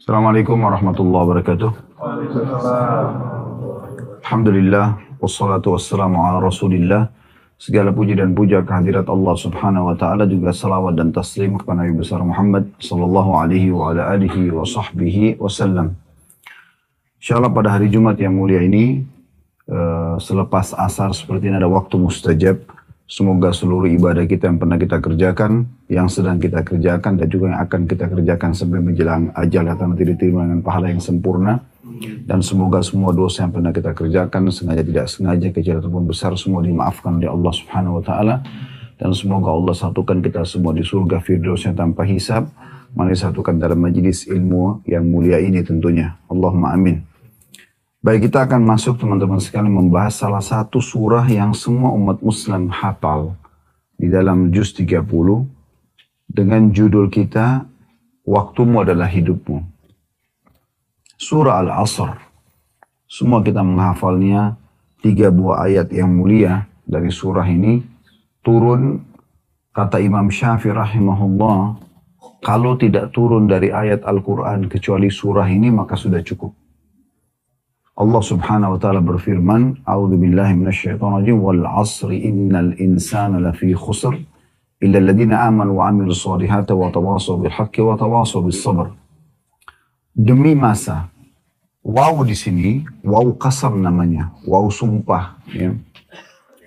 Assalamualaikum warahmatullahi wabarakatuh. Alhamdulillah, wassalatu wassalamu ala rasulillah. Segala puji dan puja kehadirat Allah subhanahu wa ta'ala, juga salawat dan taslim kepada Nabi besar Muhammad sallallahu alaihi wa ala alihi wa sahbihi wasallam. InsyaAllah pada hari Jumat yang mulia ini, selepas asar seperti ini ada waktu mustajab. Semoga seluruh ibadah kita yang pernah kita kerjakan, yang sedang kita kerjakan, dan juga yang akan kita kerjakan sampai menjelang ajal akan diterima dengan pahala yang sempurna. Dan semoga semua dosa yang pernah kita kerjakan, sengaja tidak sengaja, kecil ataupun besar, semua dimaafkan oleh Allah subhanahu wa ta'ala. Dan semoga Allah satukan kita semua di surga firdausnya tanpa hisab. Mari satukan dalam majlis ilmu yang mulia ini tentunya. Allahumma amin. Baik, kita akan masuk teman-teman sekalian membahas salah satu surah yang semua umat Muslim hafal di dalam juz 30 dengan judul kita Waktumu adalah hidupmu. Surah Al-Asr. Semua kita menghafalnya. 3 buah ayat yang mulia dari surah ini turun, kata Imam Syafi'i rahimahullah, kalau tidak turun dari ayat Al-Quran kecuali surah ini maka sudah cukup. Allah subhanahu wa ta'ala berfirman, A'udhu billahi minasyaitonirrajim, wal asri innal insana lafi khusr, illa alladhina amanu wa amilu salihata wa tawasaw bil haqqi wa tawasaw bis sabr. Demi masa. Waw di sini, waw qasam namanya, waw sumpah. Ya.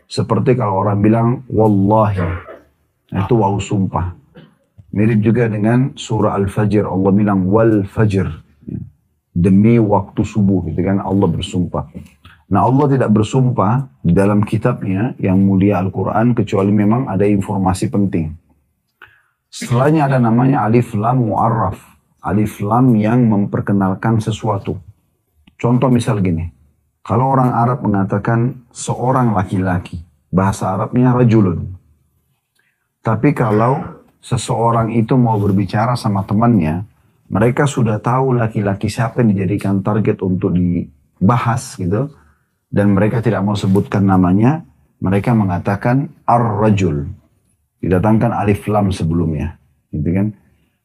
Seperti kalau orang bilang, wallahi, itu waw sumpah. Mirip juga dengan surah Al-Fajr, Allah bilang, wal fajr. Demi waktu subuh, gitu kan, Allah bersumpah. Nah, Allah tidak bersumpah di dalam kitabnya yang mulia Al-Quran kecuali memang ada informasi penting. Setelahnya ada namanya alif lam mu'arraf. Alif lam yang memperkenalkan sesuatu. Contoh misal gini, kalau orang Arab mengatakan seorang laki-laki, bahasa Arabnya rajulun. Tapi kalau seseorang itu mau berbicara sama temannya, mereka sudah tahu laki-laki siapa yang dijadikan target untuk dibahas gitu. Dan mereka tidak mau sebutkan namanya. Mereka mengatakan ar-rajul. Didatangkan alif lam sebelumnya. Gitu kan.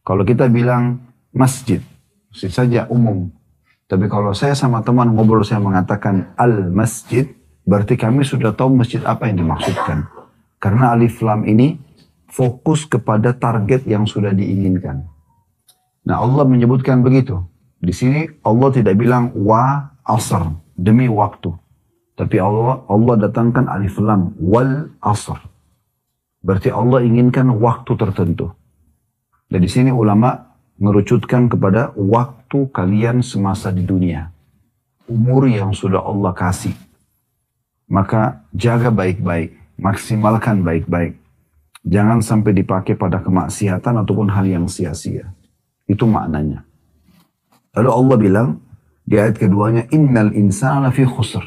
Kalau kita bilang masjid. Masjid saja umum. Tapi kalau saya sama teman ngobrol saya mengatakan al-masjid. Berarti kami sudah tahu masjid apa yang dimaksudkan. Karena alif lam ini fokus kepada target yang sudah diinginkan. Nah, Allah menyebutkan begitu. Di sini Allah tidak bilang wa asr, demi waktu. Tapi Allah datangkan alif lam wal asr. Berarti Allah inginkan waktu tertentu. Dan di sini ulama mengerucutkan kepada waktu kalian semasa di dunia. Umur yang sudah Allah kasih. Maka jaga baik-baik, maksimalkan baik-baik. Jangan sampai dipakai pada kemaksiatan ataupun hal yang sia-sia. Itu maknanya. Lalu Allah bilang di ayat keduanya, innal insana lafi khusr.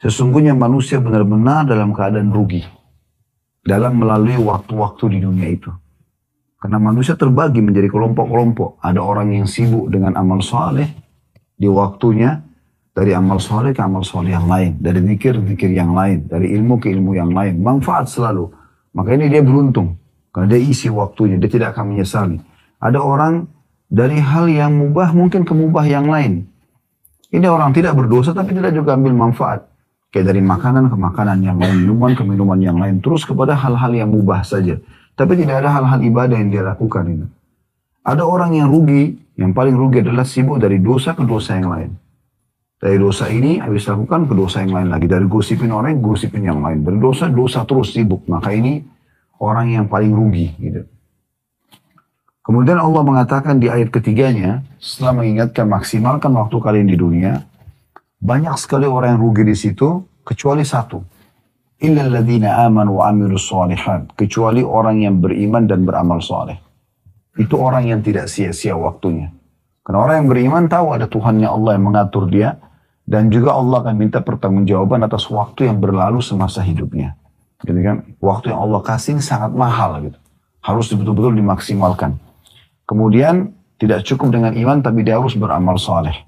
Sesungguhnya manusia benar-benar dalam keadaan rugi dalam melalui waktu-waktu di dunia itu. Karena manusia terbagi menjadi kelompok-kelompok. Ada orang yang sibuk dengan amal soleh di waktunya, dari amal soleh ke amal soleh yang lain, dari zikir-zikir yang lain, dari ilmu ke ilmu yang lain. Manfaat selalu. Maka ini dia beruntung. Karena dia isi waktunya, dia tidak akan menyesali. Ada orang dari hal yang mubah mungkin ke mubah yang lain. Ini orang tidak berdosa tapi tidak juga ambil manfaat. Kayak dari makanan ke makanan yang lain, minuman ke minuman yang lain. Terus kepada hal-hal yang mubah saja. Tapi tidak ada hal-hal ibadah yang dia lakukan ini. Ada orang yang rugi, yang paling rugi adalah sibuk dari dosa ke dosa yang lain. Dari dosa ini habis lakukan ke dosa yang lain lagi. Dari gosipin orang, gosipin yang lain. Dari dosa, dosa terus sibuk. Maka ini orang yang paling rugi gitu. Kemudian Allah mengatakan di ayat ketiganya, setelah mengingatkan maksimalkan waktu kalian di dunia, banyak sekali orang yang rugi di situ, kecuali satu. Illal ladzina amanu wa amilus shalihat, kecuali orang yang beriman dan beramal saleh. Itu orang yang tidak sia-sia waktunya. Karena orang yang beriman tahu ada Tuhannya Allah yang mengatur dia, dan juga Allah akan minta pertanggungjawaban atas waktu yang berlalu semasa hidupnya. Jadi kan, waktu yang Allah kasih sangat mahal gitu. Harus betul-betul dimaksimalkan. Kemudian tidak cukup dengan iman tapi dia harus beramal saleh.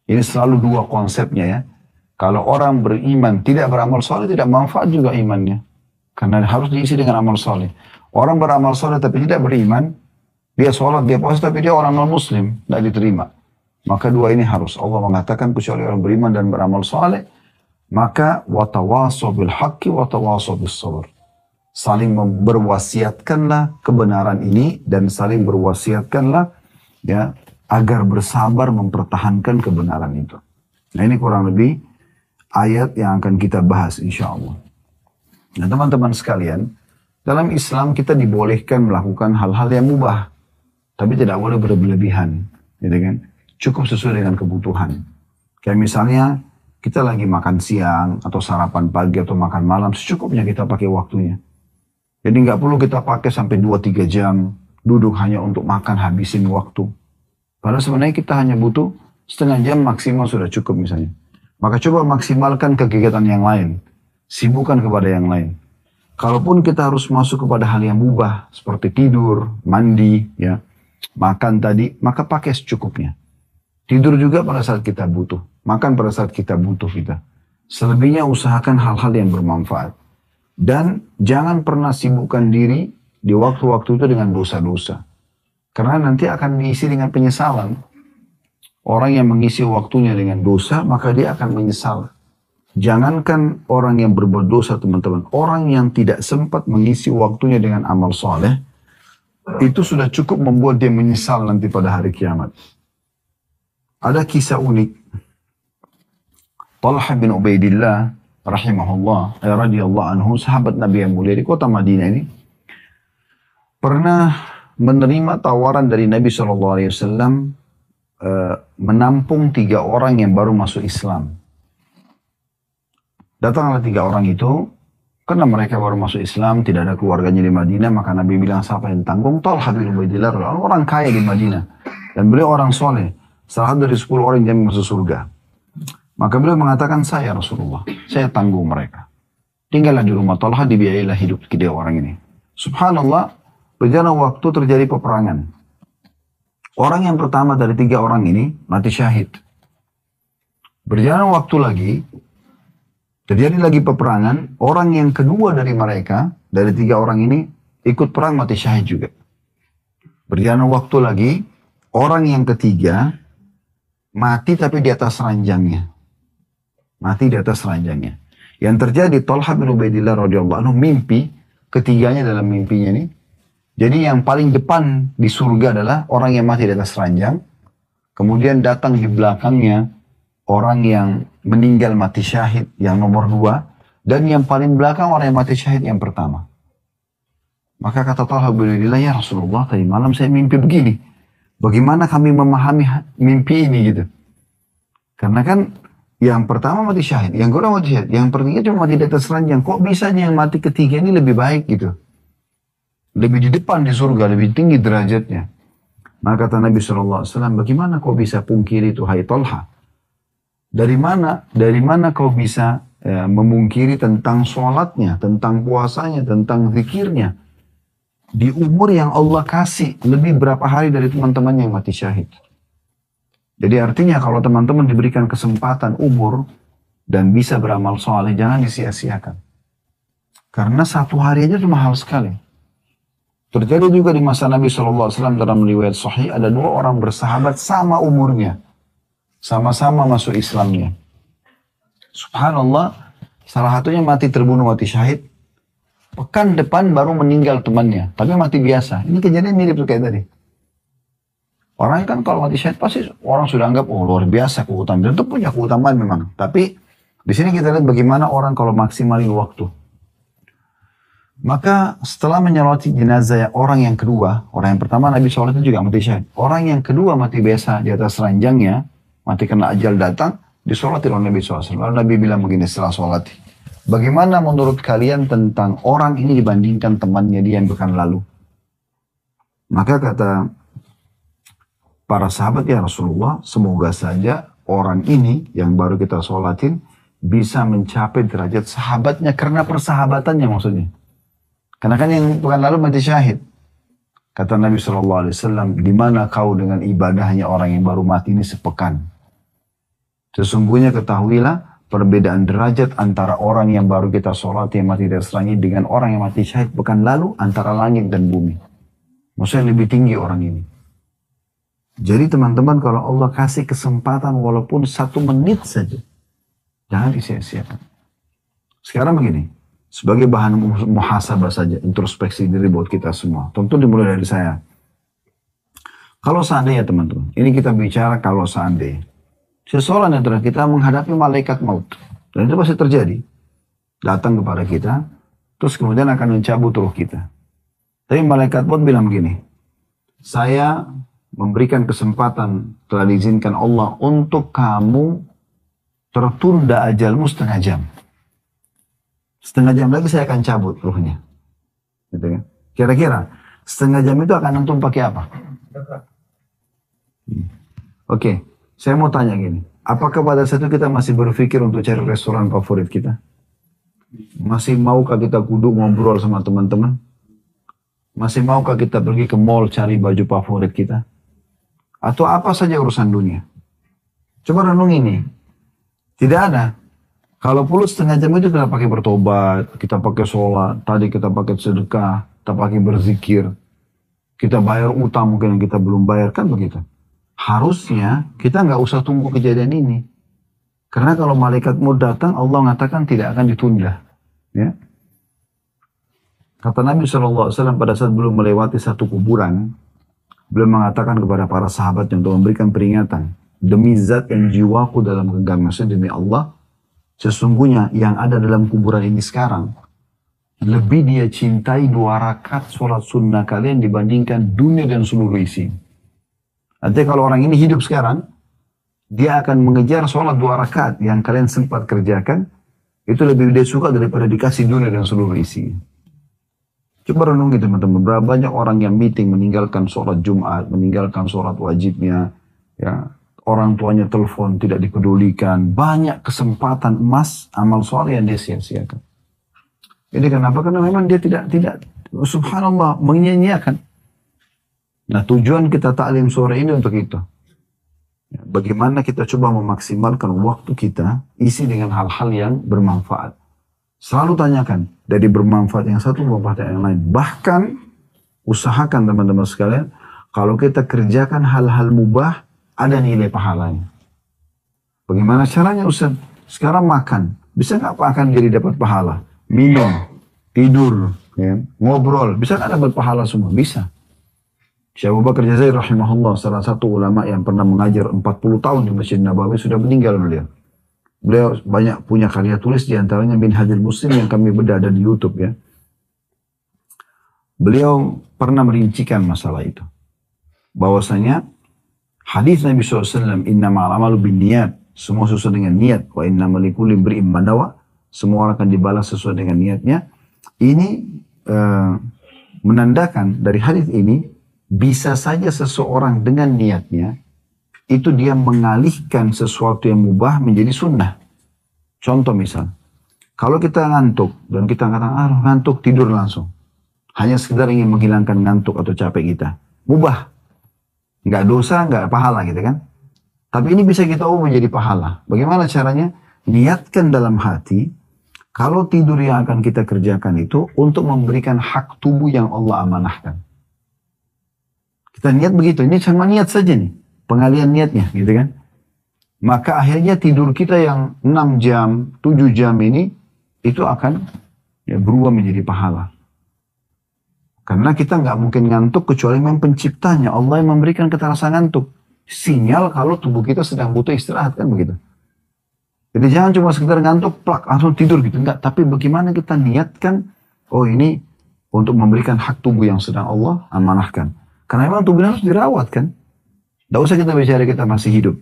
Ini selalu dua konsepnya ya. Kalau orang beriman tidak beramal saleh tidak manfaat juga imannya. Karena harus diisi dengan amal saleh. Orang beramal saleh tapi tidak beriman, Dia sholat, dia puasa, tapi dia orang non-muslim, tidak diterima. Maka dua ini harus. Allah mengatakan kecuali orang beriman dan beramal soleh, maka watawasaw bil haqqi watawasaw bis sabr. Saling berwasiatkanlah kebenaran ini dan saling berwasiatkanlah ya agar bersabar mempertahankan kebenaran itu. Nah, ini kurang lebih ayat yang akan kita bahas insya Allah. Nah, teman-teman sekalian, dalam Islam kita dibolehkan melakukan hal-hal yang mubah, tapi tidak boleh berlebihan, gitu kan? Cukup sesuai dengan kebutuhan. Kayak misalnya kita lagi makan siang atau sarapan pagi atau makan malam, secukupnya kita pakai waktunya. Jadi nggak perlu kita pakai sampai 2-3 jam duduk hanya untuk makan habisin waktu. Padahal sebenarnya kita hanya butuh setengah jam maksimal sudah cukup misalnya. Maka coba maksimalkan kegiatan yang lain, sibukkan kepada yang lain. Kalaupun kita harus masuk kepada hal yang mubah seperti tidur, mandi, ya, makan tadi, maka pakai secukupnya. Tidur juga pada saat kita butuh. Makan pada saat kita butuh kita. Selebihnya usahakan hal-hal yang bermanfaat. Dan jangan pernah sibukkan diri di waktu-waktu itu dengan dosa-dosa. Karena nanti akan diisi dengan penyesalan. Orang yang mengisi waktunya dengan dosa, maka dia akan menyesal. Jangankan orang yang berbuat dosa, teman-teman. Orang yang tidak sempat mengisi waktunya dengan amal soleh, itu sudah cukup membuat dia menyesal nanti pada hari kiamat. Ada kisah unik. Talha bin Ubaidillah rahimahullah, radhiyallahu anhu, sahabat Nabi yang mulia di kota Madinah ini, pernah menerima tawaran dari Nabi SAW menampung 3 orang yang baru masuk Islam. Datanglah 3 orang itu, karena mereka baru masuk Islam, tidak ada keluarganya di Madinah, maka Nabi bilang, siapa yang tanggung? Talha bin Ubaidillah, orang kaya di Madinah. Dan beliau orang soleh. Salah satu dari 10 orang yang masuk surga. Maka beliau mengatakan, saya Rasulullah, saya tanggung mereka. Tinggallah di rumah Talha, dibiayailah hidup kedua orang ini. Subhanallah, berjalan waktu terjadi peperangan. Orang yang pertama dari 3 orang ini mati syahid. Berjalan waktu lagi, terjadi lagi peperangan. Orang yang kedua dari mereka, dari 3 orang ini, ikut perang mati syahid juga. Berjalan waktu lagi, orang yang ketiga, mati tapi di atas ranjangnya. Mati di atas ranjangnya. Yang terjadi, Talha bin Ubaidillah radhiyallahu anhu mimpi, ketiganya dalam mimpinya ini. Jadi yang paling depan di surga adalah orang yang mati di atas ranjang. Kemudian datang di belakangnya orang yang meninggal mati syahid yang nomor 2. Dan yang paling belakang orang yang mati syahid yang pertama. Maka kata Talha bin Ubaidillah, ya Rasulullah, tadi malam saya mimpi begini. Bagaimana kami memahami mimpi ini gitu. Karena kan yang pertama mati syahid, yang kedua mati syahid, yang ketiga cuma mati di atas ranjang. Kok bisanya yang mati ketiga ini lebih baik gitu. Lebih di depan di surga, lebih tinggi derajatnya. Maka kata Nabi SAW, bagaimana kau bisa pungkiri itu hai Talha? Dari mana kau bisa memungkiri tentang sholatnya, tentang puasanya, tentang zikirnya? Di umur yang Allah kasih lebih berapa hari dari teman-temannya yang mati syahid. Jadi artinya kalau teman-teman diberikan kesempatan umur dan bisa beramal soleh, jangan disia-siakan. Karena 1 hari aja itu mahal sekali. Terjadi juga di masa Nabi SAW dalam riwayat sahih, ada 2 orang bersahabat sama umurnya. Sama-sama masuk Islamnya. Subhanallah, salah satunya mati terbunuh, mati syahid. Pekan depan baru meninggal temannya, tapi mati biasa. Ini kejadian mirip tuh kayak tadi. Orang kan kalau mati syahid pasti orang sudah anggap, oh luar biasa keutamaan. Dan itu punya keutamaan memang. Tapi di sini kita lihat bagaimana orang kalau maksimalin waktu. Maka setelah menyolati jenazah orang yang kedua, orang yang pertama Nabi SAW itu juga mati syahid. Orang yang kedua mati biasa di atas ranjangnya, mati kena ajal datang, disolati oleh Nabi SAW. Lalu Nabi bilang begini setelah solati. Bagaimana menurut kalian tentang orang ini dibandingkan temannya dia yang pekan lalu? Maka kata para sahabat, ya Rasulullah, semoga saja orang ini yang baru kita sholatin bisa mencapai derajat sahabatnya karena persahabatannya maksudnya. Karena kan yang pekan lalu mati syahid. Kata Nabi SAW, di mana kau dengan ibadahnya orang yang baru mati ini sepekan? Sesungguhnya ketahuilah, perbedaan derajat antara orang yang baru kita sholat yang mati dari langit dengan orang yang mati syahid pekan lalu antara langit dan bumi. Maksudnya lebih tinggi orang ini. Jadi teman-teman, kalau Allah kasih kesempatan walaupun 1 menit saja, jangan disia-siakan. Sekarang begini, sebagai bahan muhasabah saja, introspeksi diri buat kita semua. Tentu dimulai dari saya. Kalau seandainya teman-teman, ini kita bicara kalau seandainya, seseorang yang antara kita menghadapi malaikat maut, dan itu pasti terjadi, datang kepada kita, terus kemudian akan mencabut ruh kita. Tapi malaikat maut bilang begini, saya memberikan kesempatan telah diizinkan Allah untuk kamu tertunda ajalmu 1/2 jam. 1/2 jam lagi saya akan cabut ruhnya. Gitu kan? Kira-kira 1/2 jam itu akan antum pakai apa? Oke, saya mau tanya gini. Apakah pada saat itu kita masih berpikir untuk cari restoran favorit kita? Masih maukah kita duduk ngobrol sama teman-teman? Masih maukah kita pergi ke mall cari baju favorit kita? Atau apa saja urusan dunia? Coba renung ini. Tidak ada. Kalau perlu 1/2 jam itu kita pakai bertobat, kita pakai sholat, tadi kita pakai sedekah, kita pakai berzikir, kita bayar utang mungkin yang kita belum bayar, kan begitu. Harusnya kita nggak usah tunggu kejadian ini. Karena kalau malaikat mau datang, Allah mengatakan tidak akan ditunda. Ya. Kata Nabi SAW pada saat belum melewati satu kuburan, beliau mengatakan kepada para sahabat yang untuk memberikan peringatan, demi zat yang jiwaku dalam genggaman, demi Allah, sesungguhnya yang ada dalam kuburan ini sekarang, lebih dia cintai 2 rakaat sholat sunnah kalian dibandingkan dunia dan seluruh isi. Artinya kalau orang ini hidup sekarang, dia akan mengejar sholat 2 rakaat yang kalian sempat kerjakan, itu lebih dia suka daripada dikasih dunia dan seluruh isi. Coba renungi teman-teman, berapa banyak orang yang meeting meninggalkan sholat Jumat, meninggalkan sholat wajibnya, ya, orang tuanya telepon tidak dipedulikan, banyak kesempatan emas amal soleh yang dia sia-siakan. Ini kenapa? Karena memang dia tidak subhanallah menyia-nyiakan. Nah, tujuan kita taklim sore ini untuk itu. Ya, bagaimana kita coba memaksimalkan waktu kita isi dengan hal-hal yang bermanfaat. Selalu tanyakan, dari bermanfaat yang satu bermanfaat yang lain. Bahkan usahakan teman-teman sekalian, kalau kita kerjakan hal-hal mubah, ada nilai pahalanya. Bagaimana caranya Ustaz? Sekarang makan, bisa nggak makan jadi dapat pahala? Minum, tidur, ya, ngobrol, bisa nggak dapat pahala semua? Bisa. Syekh Abu Bakar Jazair rahimahullah, salah satu ulama yang pernah mengajar 40 tahun di Masjid Nabawi, sudah meninggal beliau. Beliau banyak punya karya tulis, diantaranya Minhajul Muslim yang kami bedah ada di YouTube ya. Beliau pernah merincikan masalah itu. Bahwasanya hadis Nabi SAW, innamal amalu binniyat, semua sesuai dengan niat, wa innamal likulli imri'in ma nawa, semua orang akan dibalas sesuai dengan niatnya. Ini menandakan dari hadis ini, bisa saja seseorang dengan niatnya itu dia mengalihkan sesuatu yang mubah menjadi sunnah. Contoh misal, kalau kita ngantuk dan kita katakan, ngantuk, tidur langsung. Hanya sekedar ingin menghilangkan ngantuk atau capek kita. Mubah. Nggak dosa, nggak pahala gitu kan. Tapi ini bisa kita ubah menjadi pahala. Bagaimana caranya? Niatkan dalam hati, kalau tidur yang akan kita kerjakan itu untuk memberikan hak tubuh yang Allah amanahkan. Kita niat begitu, ini sama niat saja nih. Pengalian niatnya gitu kan. Maka akhirnya tidur kita yang 6 jam, 7 jam ini itu akan ya, berubah menjadi pahala. Karena kita nggak mungkin ngantuk kecuali memang penciptanya. Allah yang memberikan kita rasa ngantuk. Sinyal kalau tubuh kita sedang butuh istirahat kan begitu. Jadi jangan cuma sekedar ngantuk, plak, langsung tidur gitu. Enggak, tapi bagaimana kita niatkan, oh ini untuk memberikan hak tubuh yang sedang Allah amanahkan. Karena memang tubuh harus dirawat kan. Tidak usah kita bicara kita masih hidup.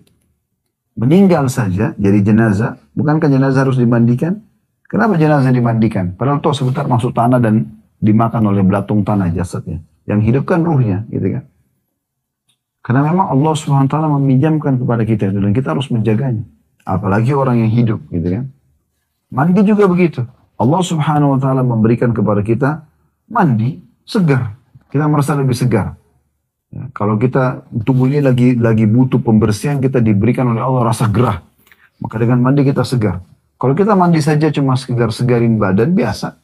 Meninggal saja jadi jenazah. Bukankah jenazah harus dimandikan? Kenapa jenazah dimandikan? Padahal toh sebentar masuk tanah dan dimakan oleh belatung tanah jasadnya. Yang hidup kan ruhnya gitu kan. Karena memang Allah SWT meminjamkan kepada kita itu dan kita harus menjaganya. Apalagi orang yang hidup gitu kan. Mandi juga begitu. Allah SWT memberikan kepada kita mandi segar. Kita merasa lebih segar. Ya, kalau kita tubuh ini lagi butuh pembersihan, kita diberikan oleh Allah rasa gerah. Maka dengan mandi kita segar. Kalau kita mandi saja cuma sekedar segarin badan biasa,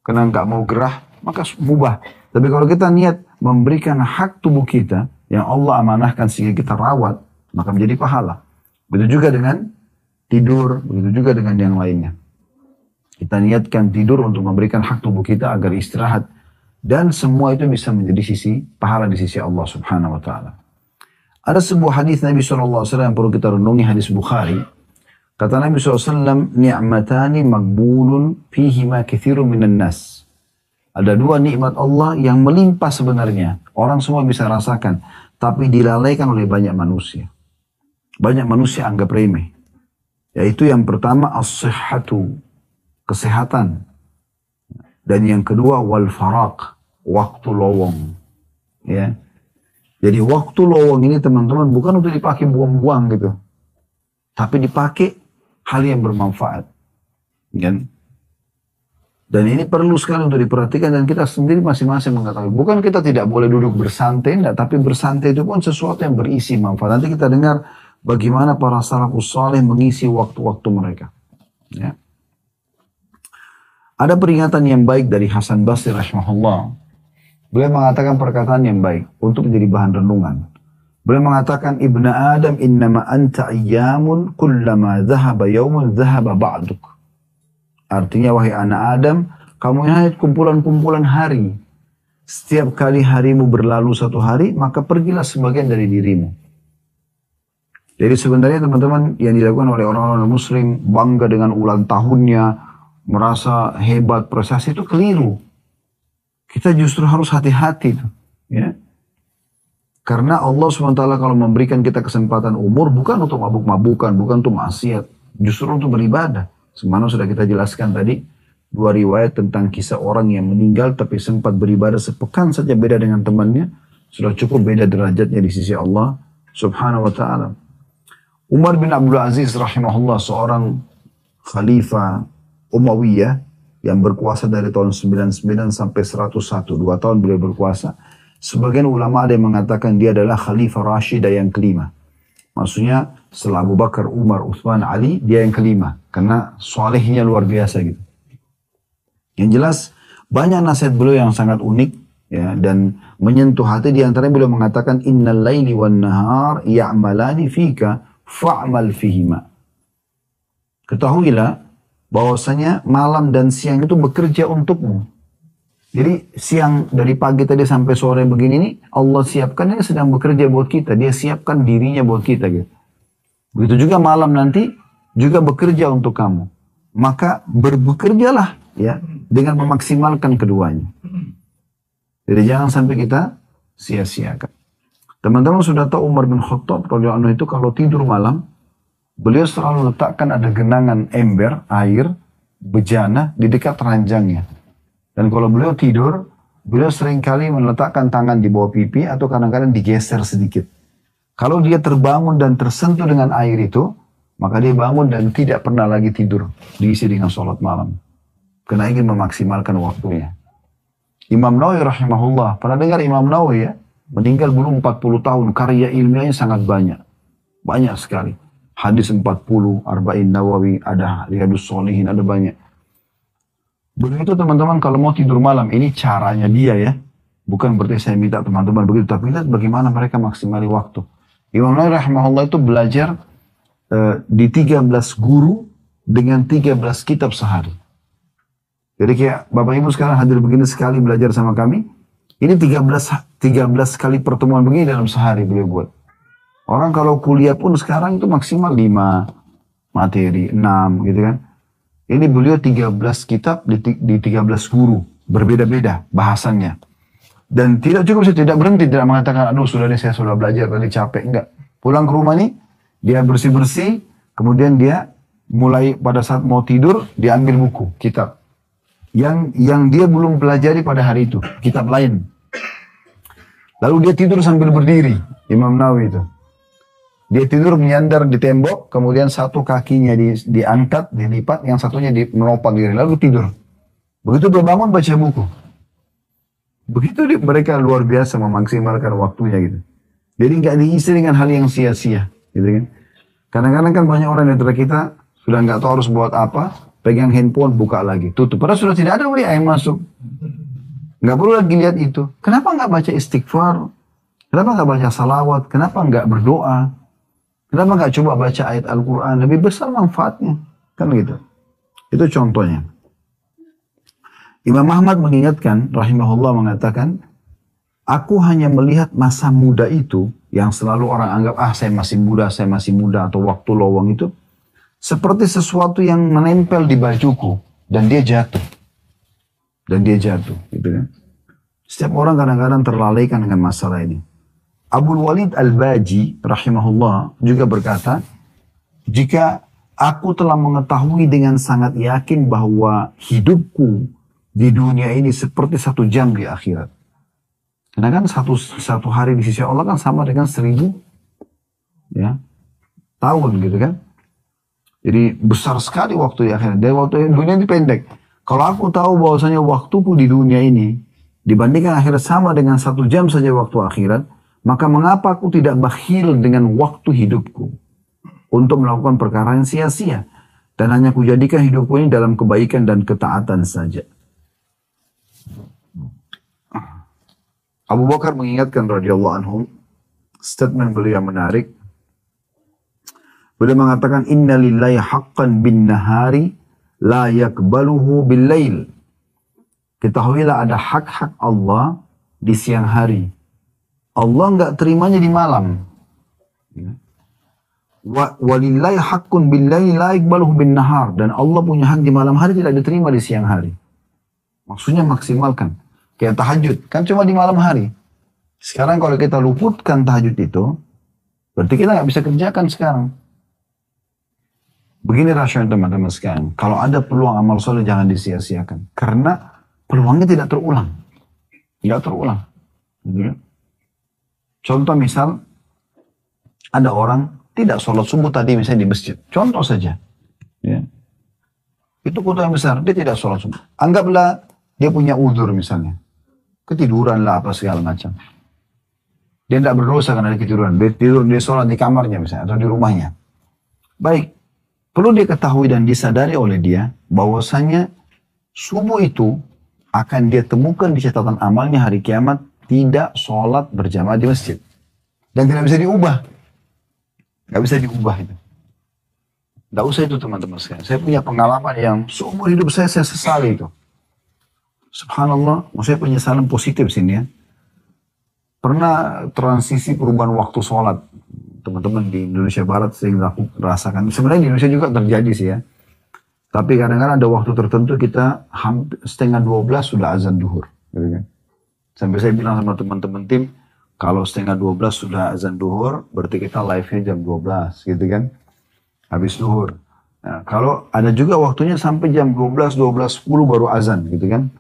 karena nggak mau gerah, maka mubah. Tapi kalau kita niat memberikan hak tubuh kita yang Allah amanahkan sehingga kita rawat, maka menjadi pahala. Begitu juga dengan tidur, begitu juga dengan yang lainnya. Kita niatkan tidur untuk memberikan hak tubuh kita agar istirahat. Dan semua itu bisa menjadi pahala di sisi Allah subhanahu wa ta'ala. Ada sebuah hadis Nabi SAW yang perlu kita renungi, hadis Bukhari. Kata Nabi SAW, ni'matani magbulun fihima kathirun minan nas. Ada dua nikmat Allah yang melimpah sebenarnya. Orang semua bisa rasakan. Tapi dilalaikan oleh banyak manusia. Banyak manusia anggap remeh. Yaitu yang pertama, as-sihhatu. Kesehatan. Dan yang kedua, wal faraq. Waktu lowong. Ya. Jadi waktu lowong ini teman-teman bukan untuk dipakai buang-buang gitu. Tapi dipakai hal yang bermanfaat. Kan? Dan ini perlu sekali untuk diperhatikan dan kita sendiri masing-masing mengetahui. Bukan kita tidak boleh duduk bersantai, enggak, tapi bersantai itu pun sesuatu yang berisi manfaat. Nanti kita dengar bagaimana para salafus saleh mengisi waktu-waktu mereka. Ya. Ada peringatan yang baik dari Hasan Basri rahimahullah. Beliau mengatakan perkataan yang baik untuk menjadi bahan renungan. Beliau mengatakan, Ibna Adam innama anta ayyamun kullama zahaba yawmun zahaba ba'duk. Artinya, wahai anak Adam, kamu hanya kumpulan-kumpulan hari. Setiap kali harimu berlalu satu hari, maka pergilah sebagian dari dirimu. Jadi sebenarnya teman-teman yang dilakukan oleh orang-orang muslim, bangga dengan ulang tahunnya, merasa hebat, prestasi itu keliru. Kita justru harus hati-hati. Ya. Karena Allah SWT kalau memberikan kita kesempatan umur, bukan untuk mabuk-mabukan, bukan untuk maksiat. Justru untuk beribadah. Semana sudah kita jelaskan tadi, dua riwayat tentang kisah orang yang meninggal tapi sempat beribadah sepekan saja beda dengan temannya. Sudah cukup beda derajatnya di sisi Allah subhanahu wa ta'ala. Umar bin Abdul Aziz rahimahullah, seorang khalifah Umayyah yang berkuasa dari tahun 99 sampai 101, 2 tahun beliau berkuasa. Sebagian ulama ada yang mengatakan dia adalah Khalifah Rashidah yang kelima. Maksudnya setelah Abu Bakar, Umar, Uthman, Ali, dia yang kelima. Karena solehnya luar biasa gitu. Yang jelas banyak nasihat beliau yang sangat unik ya, dan menyentuh hati. Di antaranya beliau mengatakan, Innal laili wan nahar ya'malani fika fa'mal fihima. Ketahuilah bahwasanya malam dan siang itu bekerja untukmu. Jadi siang dari pagi tadi sampai sore begini nih, Allah siapkan, ini sedang bekerja buat kita. Dia siapkan dirinya buat kita gitu. Begitu juga malam nanti juga bekerja untuk kamu. Maka bekerjalah ya dengan memaksimalkan keduanya. Jadi jangan sampai kita sia-siakan. Teman-teman sudah tahu Umar bin Khattab radhiyallahu anhu itu kalau tidur malam, beliau selalu letakkan ada genangan ember, air, bejana di dekat ranjangnya. Dan kalau beliau tidur, beliau seringkali meletakkan tangan di bawah pipi atau kadang-kadang digeser sedikit. Kalau dia terbangun dan tersentuh dengan air itu, maka dia bangun dan tidak pernah lagi tidur, diisi dengan sholat malam. Karena ingin memaksimalkan waktunya. Imam Nawawi rahimahullah, pernah dengar Imam Nawawi ya? Meninggal belum 40 tahun, karya ilmiahnya sangat banyak. Banyak sekali. Hadis 40, Arba'in Nawawi, ada Riyadus Shalihin, ada banyak. Begitu teman-teman kalau mau tidur malam, ini caranya dia ya. Bukan berarti saya minta teman-teman begitu, tapi lihat bagaimana mereka maksimali waktu. Imam Nawawi rahimahullah itu belajar di 13 guru dengan 13 kitab sehari. Jadi kayak Bapak Ibu sekarang hadir begini sekali belajar sama kami, ini 13 kali pertemuan begini dalam sehari beliau buat. Orang kalau kuliah pun sekarang itu maksimal 5 materi, 6 gitu kan. Ini beliau 13 kitab di 13 guru. Berbeda-beda bahasannya. Dan tidak cukup, saya tidak berhenti, tidak mengatakan, aduh sudah nih saya sudah belajar, tadi capek. Enggak. Pulang ke rumah nih, dia bersih-bersih, kemudian dia mulai pada saat mau tidur, dia ambil buku, kitab. Yang dia belum pelajari pada hari itu, kitab lain. Lalu dia tidur sambil berdiri, Imam Nawawi itu. Dia tidur menyandar di tembok, kemudian satu kakinya diangkat, dilipat, yang satunya menopang diri, lalu tidur. Begitu dia bangun baca buku. Begitu mereka luar biasa memaksimalkan waktunya gitu. Jadi nggak diisi dengan hal yang sia-sia, gitu kan? Kadang-kadang kan banyak orang di antara kita sudah nggak tahu harus buat apa, pegang handphone buka lagi, tutup. Padahal sudah tidak ada WA yang masuk. Nggak perlu lagi lihat itu. Kenapa nggak baca istighfar? Kenapa nggak baca salawat? Kenapa nggak berdoa? Kenapa nggak coba baca ayat Al-Quran? Lebih besar manfaatnya. Kan gitu. Itu contohnya. Imam Ahmad mengingatkan, rahimahullah mengatakan, aku hanya melihat masa muda itu, yang selalu orang anggap, saya masih muda, atau waktu lowong itu, seperti sesuatu yang menempel di bajuku, dan dia jatuh. Gitu kan. Setiap orang kadang-kadang terlalaikan dengan masalah ini. Abdul Walid Al-Baji, rahimahullah, juga berkata, jika aku telah mengetahui dengan sangat yakin bahwa hidupku di dunia ini seperti 1 jam di akhirat. Karena kan satu hari di sisi Allah kan sama dengan 1000 ya, tahun gitu kan. Jadi besar sekali waktu di akhirat. Dan waktu di dunia ini pendek. Kalau aku tahu bahwasanya waktuku di dunia ini dibandingkan akhirat sama dengan 1 jam saja waktu akhirat, maka mengapa aku tidak bakhil dengan waktu hidupku untuk melakukan perkara yang sia-sia dan hanya kujadikan hidupku ini dalam kebaikan dan ketaatan saja. Abu Bakar mengingatkan radhiyallahu anhu, statement beliau yang menarik. Beliau mengatakan, inna lillahi haqqan bin nahari la yakbaluhu bil lail. Ketahuilah ada hak-hak Allah di siang hari. Allah enggak terimanya di malam. Walillahi haqqun bil lail la yakbaluhu bin nahar. Dan Allah punya hak di malam hari, tidak diterima di siang hari. Maksudnya maksimalkan. Kayak tahajud, kan cuma di malam hari. Sekarang kalau kita luputkan tahajud itu, berarti kita nggak bisa kerjakan sekarang. Begini rasional teman-teman sekalian. Kalau ada peluang amal soleh jangan disia-siakan. Karena peluangnya tidak terulang. Tidak terulang. Contoh misal, ada orang tidak sholat subuh tadi misalnya di masjid. Contoh saja. Ya. Itu kota yang besar, dia tidak sholat subuh. Anggaplah dia punya uzur misalnya. Ketiduran lah apa segala macam. Dia tidak berdosa karena dia ketiduran. Dia sholat di kamarnya misalnya atau di rumahnya. Baik. Perlu diketahui dan disadari oleh dia bahwasanya subuh itu akan dia temukan di catatan amalnya hari kiamat tidak sholat berjamaah di masjid. Dan tidak bisa diubah. Nggak bisa diubah itu. Nggak usah itu teman-teman sekalian. Saya punya pengalaman yang seumur hidup saya sesali itu. Subhanallah, maksudnya penyesalan positif sini ya. Pernah transisi perubahan waktu sholat. Teman-teman di Indonesia Barat sering rasakan. Sebenarnya di Indonesia juga terjadi sih ya. Tapi kadang-kadang ada waktu tertentu kita hampir 11:30 sudah azan duhur. Gitu kan. Sampai saya bilang sama teman-teman tim, kalau 11:30 sudah azan duhur, berarti kita live-nya jam 12 gitu kan. Habis duhur. Nah, kalau ada juga waktunya sampai jam 12:10 baru azan gitu kan.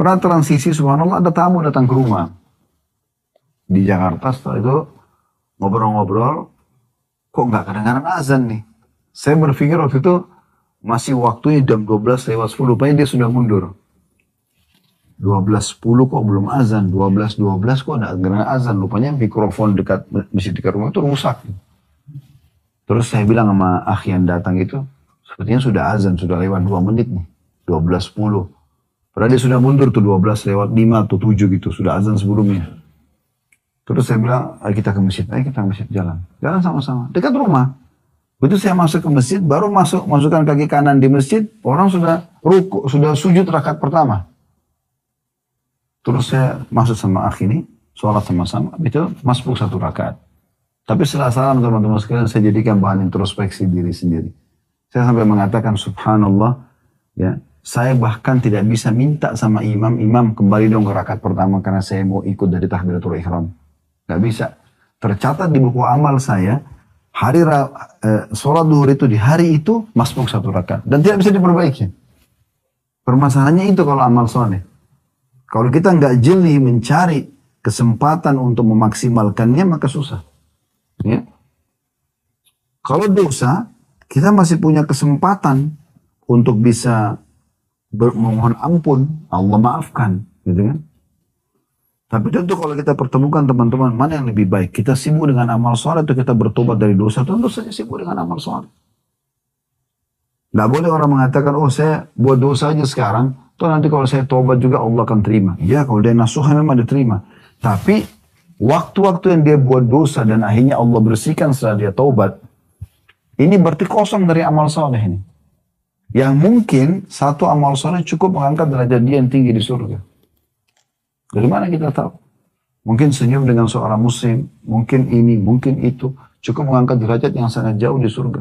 Pernah transisi, subhanallah, ada tamu datang ke rumah. Di Jakarta setelah itu ngobrol-ngobrol, kok nggak kadang-kadang azan nih. Saya berpikir waktu itu masih waktunya jam 12:10, rupanya dia sudah mundur. 12:10 kok belum azan, 12:12 kok nggak kadang azan, rupanya mikrofon dekat masjid dekat rumah itu rusak. Terus saya bilang sama akhi yang datang itu, sepertinya sudah azan, sudah lewat 2 menit nih, 12:10. Padahal dia sudah mundur tuh 12:05 atau 7 gitu, sudah azan sebelumnya. Terus saya bilang, ayo kita ke masjid, jalan. Jalan sama-sama, dekat rumah. Begitu saya masuk ke masjid, baru masukkan kaki kanan di masjid, orang sudah ruku, sudah sujud rakaat pertama. Terus saya masuk sama akhi ini, sholat sama-sama, itu masuk 1 rakaat. Tapi setelah salam teman-teman sekalian, saya jadikan bahan introspeksi diri sendiri. Saya sampai mengatakan, subhanallah, ya, saya bahkan tidak bisa minta sama imam kembali dong ke rakaat pertama karena saya mau ikut dari takbiratul ihram. Gak bisa. Tercatat di buku amal saya, hari sholat duhur itu di hari itu masbuk 1 rakaat. Dan tidak bisa diperbaiki. Permasalahannya itu kalau amal soleh. Kalau kita nggak jeli mencari kesempatan untuk memaksimalkannya, maka susah. Ya. Kalau dosa, kita masih punya kesempatan untuk bisa memohon ampun, Allah maafkan, gitu kan? Tapi tentu kalau kita pertemukan teman-teman, mana yang lebih baik? Kita sibuk dengan amal soleh atau kita bertobat dari dosa? Tentu saja sibuk dengan amal soleh. Nggak boleh orang mengatakan, oh saya buat dosa aja sekarang, Toh nanti kalau saya tobat juga Allah akan terima. Ya kalau dia nasuha memang diterima. Tapi waktu-waktu yang dia buat dosa dan akhirnya Allah bersihkan setelah dia taubat, ini berarti kosong dari amal soleh ini. Yang mungkin satu amal soleh cukup mengangkat derajat dia yang tinggi di surga. Dari mana kita tahu? Mungkin senyum dengan seorang muslim, mungkin ini, mungkin itu, cukup mengangkat derajat yang sangat jauh di surga.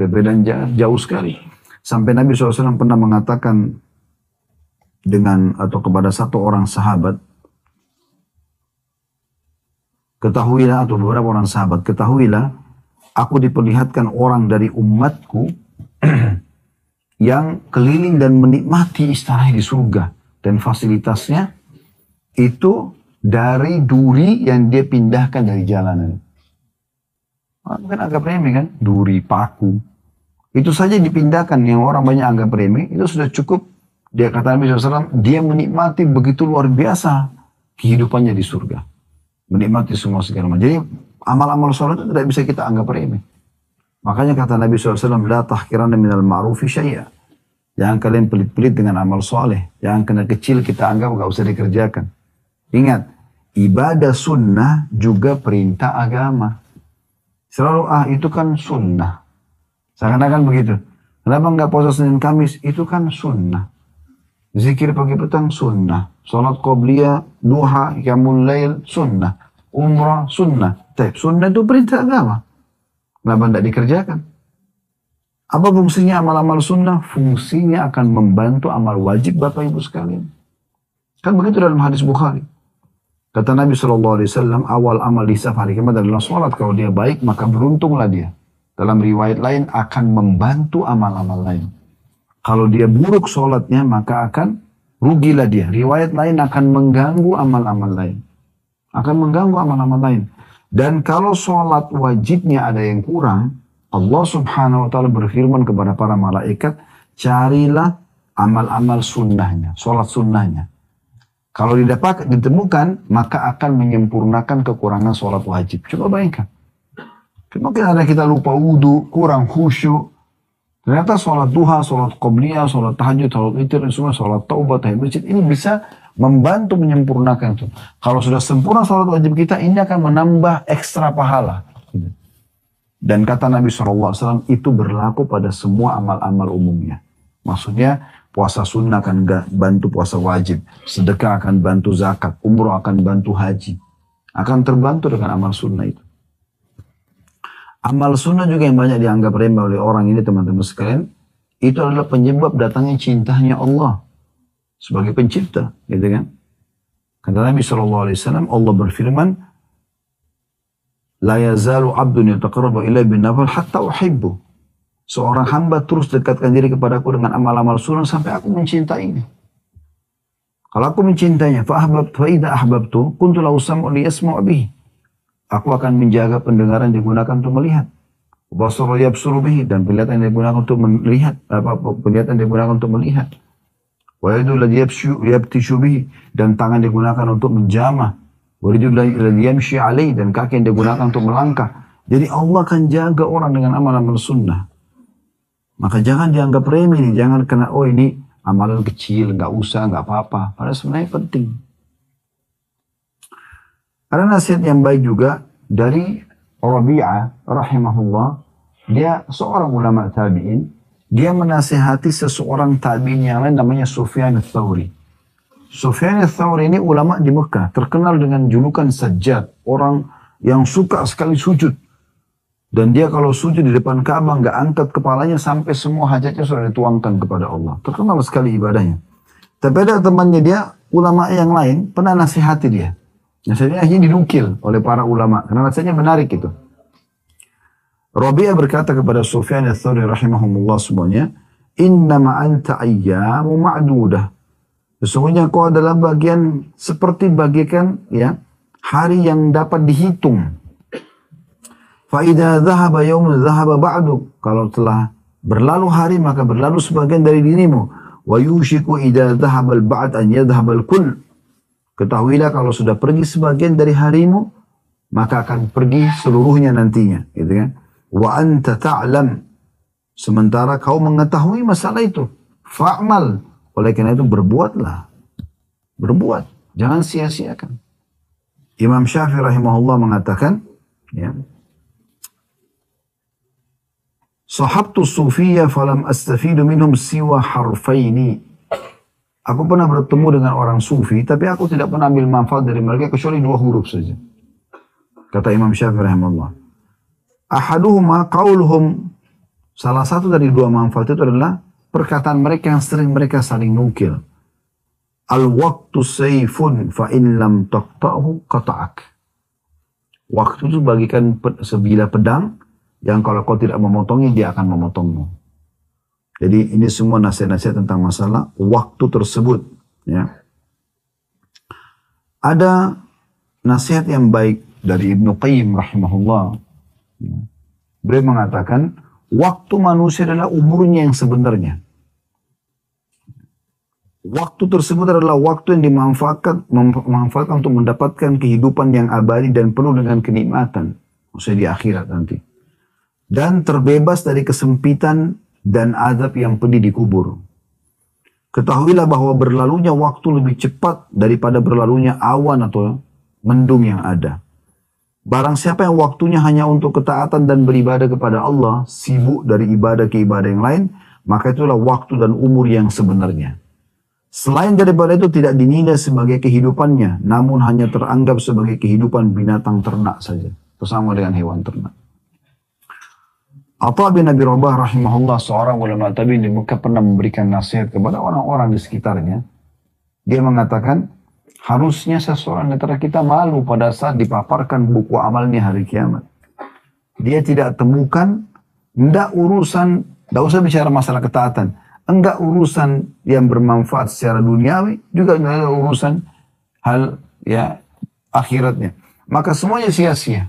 Perbedaan jauh sekali. Sampai Nabi SAW pernah mengatakan atau kepada satu orang sahabat, ketahuilah, atau beberapa orang sahabat, ketahuilah, aku diperlihatkan orang dari umatku yang keliling dan menikmati istana di surga. Dan fasilitasnya itu dari duri yang dia pindahkan dari jalanan. Mungkin agak remeh kan? Duri, paku. Itu saja dipindahkan, yang orang banyak anggap remeh, itu sudah cukup. Dia kata Nabi SAW, dia menikmati begitu luar biasa kehidupannya di surga. Menikmati semua segala macam. Jadi amal-amal sholat itu tidak bisa kita anggap remeh. Makanya kata Nabi SAW, la tahkiranna minal ma'rufi syai'a. Jangan kalian pelit-pelit dengan amal soleh. Jangan kena kecil kita anggap gak usah dikerjakan. Ingat, ibadah sunnah juga perintah agama. Selalu, itu kan sunnah. Seakan-akan begitu. Kenapa nggak puasa Senin Kamis? Itu kan sunnah. Zikir pagi petang sunnah. Salat qobliyah, duha, qiyamul lail sunnah. Umrah sunnah. Sunnah itu perintah agama. Kenapa tidak dikerjakan? Apa fungsinya amal-amal sunnah? Fungsinya akan membantu amal wajib Bapak Ibu sekalian. Kan begitu dalam hadis Bukhari. Kata Nabi SAW, awal amal hisab hari kiamat adalah sholat. Kalau dia baik, maka beruntunglah dia. Dalam riwayat lain, akan membantu amal-amal lain. Kalau dia buruk sholatnya, maka akan rugilah dia. Riwayat lain akan mengganggu amal-amal lain. Akan mengganggu amal-amal lain. Dan kalau sholat wajibnya ada yang kurang, Allah Subhanahu wa ta'ala berfirman kepada para malaikat, carilah amal-amal sunnahnya, sholat sunnahnya. Kalau ditemukan, maka akan menyempurnakan kekurangan sholat wajib. Coba bayangkan. Mungkin ada kita lupa wudu, kurang khusyuk. Ternyata sholat duha, sholat qobliyah, sholat tahajud, sholat witir, semua sholat taubat, tahiyat masjid, ini bisa membantu menyempurnakan itu. Kalau sudah sempurna sholat wajib kita, ini akan menambah ekstra pahala. Dan kata Nabi SAW, itu berlaku pada semua amal-amal umumnya. Maksudnya, puasa sunnah akan bantu puasa wajib. Sedekah akan bantu zakat. Umroh akan bantu haji. Akan terbantu dengan amal sunnah itu. Amal sunnah juga yang banyak dianggap remeh oleh orang ini teman-teman sekalian. Itu adalah penyebab datangnya cintanya Allah. Sebagai pencipta. Gitu kan. Kata Nabi SAW, Allah berfirman, La yazalu abdun yataqarrabu ilai bin nafal hatta uhibbu. Seorang hamba terus dekatkan diri kepadaku dengan amal-amal sunnah sampai aku mencintainya. Kalau aku mencintainya, fa'idha ahbabtu, kuntu lahu sam'u liyasma'u bihi. Aku akan menjaga pendengaran yang digunakan untuk melihat. Basara yabsuru bihi, dan penglihatan yang digunakan untuk melihat. Penglihatan yang digunakan untuk melihat. Wa yadu ladhi yabtishu bihi, dan tangan digunakan untuk menjamah. Wa yadu ladhi yamshi alaih, dan kaki yang digunakan untuk melangkah. Jadi Allah akan jaga orang dengan amal-amal sunnah. Maka jangan dianggap remeh nih, jangan kena, oh ini amalan kecil, nggak usah, nggak apa-apa. Padahal sebenarnya penting. Ada nasihat yang baik juga dari Rabi'ah rahimahullah. Dia seorang ulama tabi'in. Dia menasihati seseorang tabi'in yang lain namanya Sufyan al-Thawri. Sufyan al-Thawri ini ulama di Mekah. Terkenal dengan julukan Sajjad. Orang yang suka sekali sujud. Dan dia kalau sujud di depan Ka'bah nggak angkat kepalanya sampai semua hajatnya sudah dituangkan kepada Allah. Terkenal sekali ibadahnya. Tapi ada temannya dia, ulama yang lain, pernah nasihati dia. Nasihatnya akhirnya dinukil oleh para ulama. Karena nasihatnya menarik itu. Rabi'ah berkata kepada Sufyan al-Thawri rahimahumullah semuanya, Innama anta ayyamu ma'dudah. Sesungguhnya kau adalah bagian, seperti bagikan ya, hari yang dapat dihitung. Fa'idha dhahaba yawmun dhahaba ba'du. Kalau telah berlalu hari, maka berlalu sebagian dari dirimu. Wa yushiku idha dhahaba al-ba'd an yadhhaba al-kull. Ketahuilah kalau sudah pergi sebagian dari harimu, maka akan pergi seluruhnya nantinya. Gitu kan? Wa anta ta'lam. Sementara kau mengetahui masalah itu. Fa'mal. Oleh karena itu berbuatlah. Berbuat. Jangan sia-siakan. Imam Syafi'i rahimahullah mengatakan, ya, sahabtu sufiyya falam astafidu minhum siwa harfaini. Aku pernah bertemu dengan orang sufi, tapi aku tidak pernah ambil manfaat dari mereka kecuali 2 huruf saja. Kata Imam Syafi'i rahimahullah. Ahaduhuma qauluhum, salah satu dari 2 manfaat itu adalah perkataan mereka yang sering mereka saling nukil. Al-waqtu sayfun fa in lam taqta'hu qata'ak. Waktu itu bagikan sebilah pedang yang kalau kau tidak memotongnya dia akan memotongmu. Jadi ini semua nasihat-nasihat tentang masalah waktu tersebut. Ya. Ada nasihat yang baik dari Ibnu Qayyim rahimahullah. Ya. Beliau mengatakan waktu manusia adalah umurnya yang sebenarnya. Waktu tersebut adalah waktu yang dimanfaatkan untuk mendapatkan kehidupan yang abadi dan penuh dengan kenikmatan. Maksudnya di akhirat nanti. Dan terbebas dari kesempitan dan azab yang pedih di kubur. Ketahuilah bahwa berlalunya waktu lebih cepat daripada berlalunya awan atau mendung yang ada. Barang siapa yang waktunya hanya untuk ketaatan dan beribadah kepada Allah, sibuk dari ibadah ke ibadah yang lain, maka itulah waktu dan umur yang sebenarnya. Selain daripada itu tidak dinilai sebagai kehidupannya, namun hanya teranggap sebagai kehidupan binatang ternak saja. Bersama dengan hewan ternak. Atha bin Abi Rabah rahimahullah, seorang ulama tabi'in di Mekah, pernah memberikan nasihat kepada orang-orang di sekitarnya. Dia mengatakan, harusnya seseorang antara kita malu pada saat dipaparkan buku amalnya hari kiamat. Dia tidak temukan, tidak usah bicara masalah ketaatan, enggak urusan yang bermanfaat secara duniawi, juga enggak ada urusan hal ya akhiratnya. Maka semuanya sia-sia.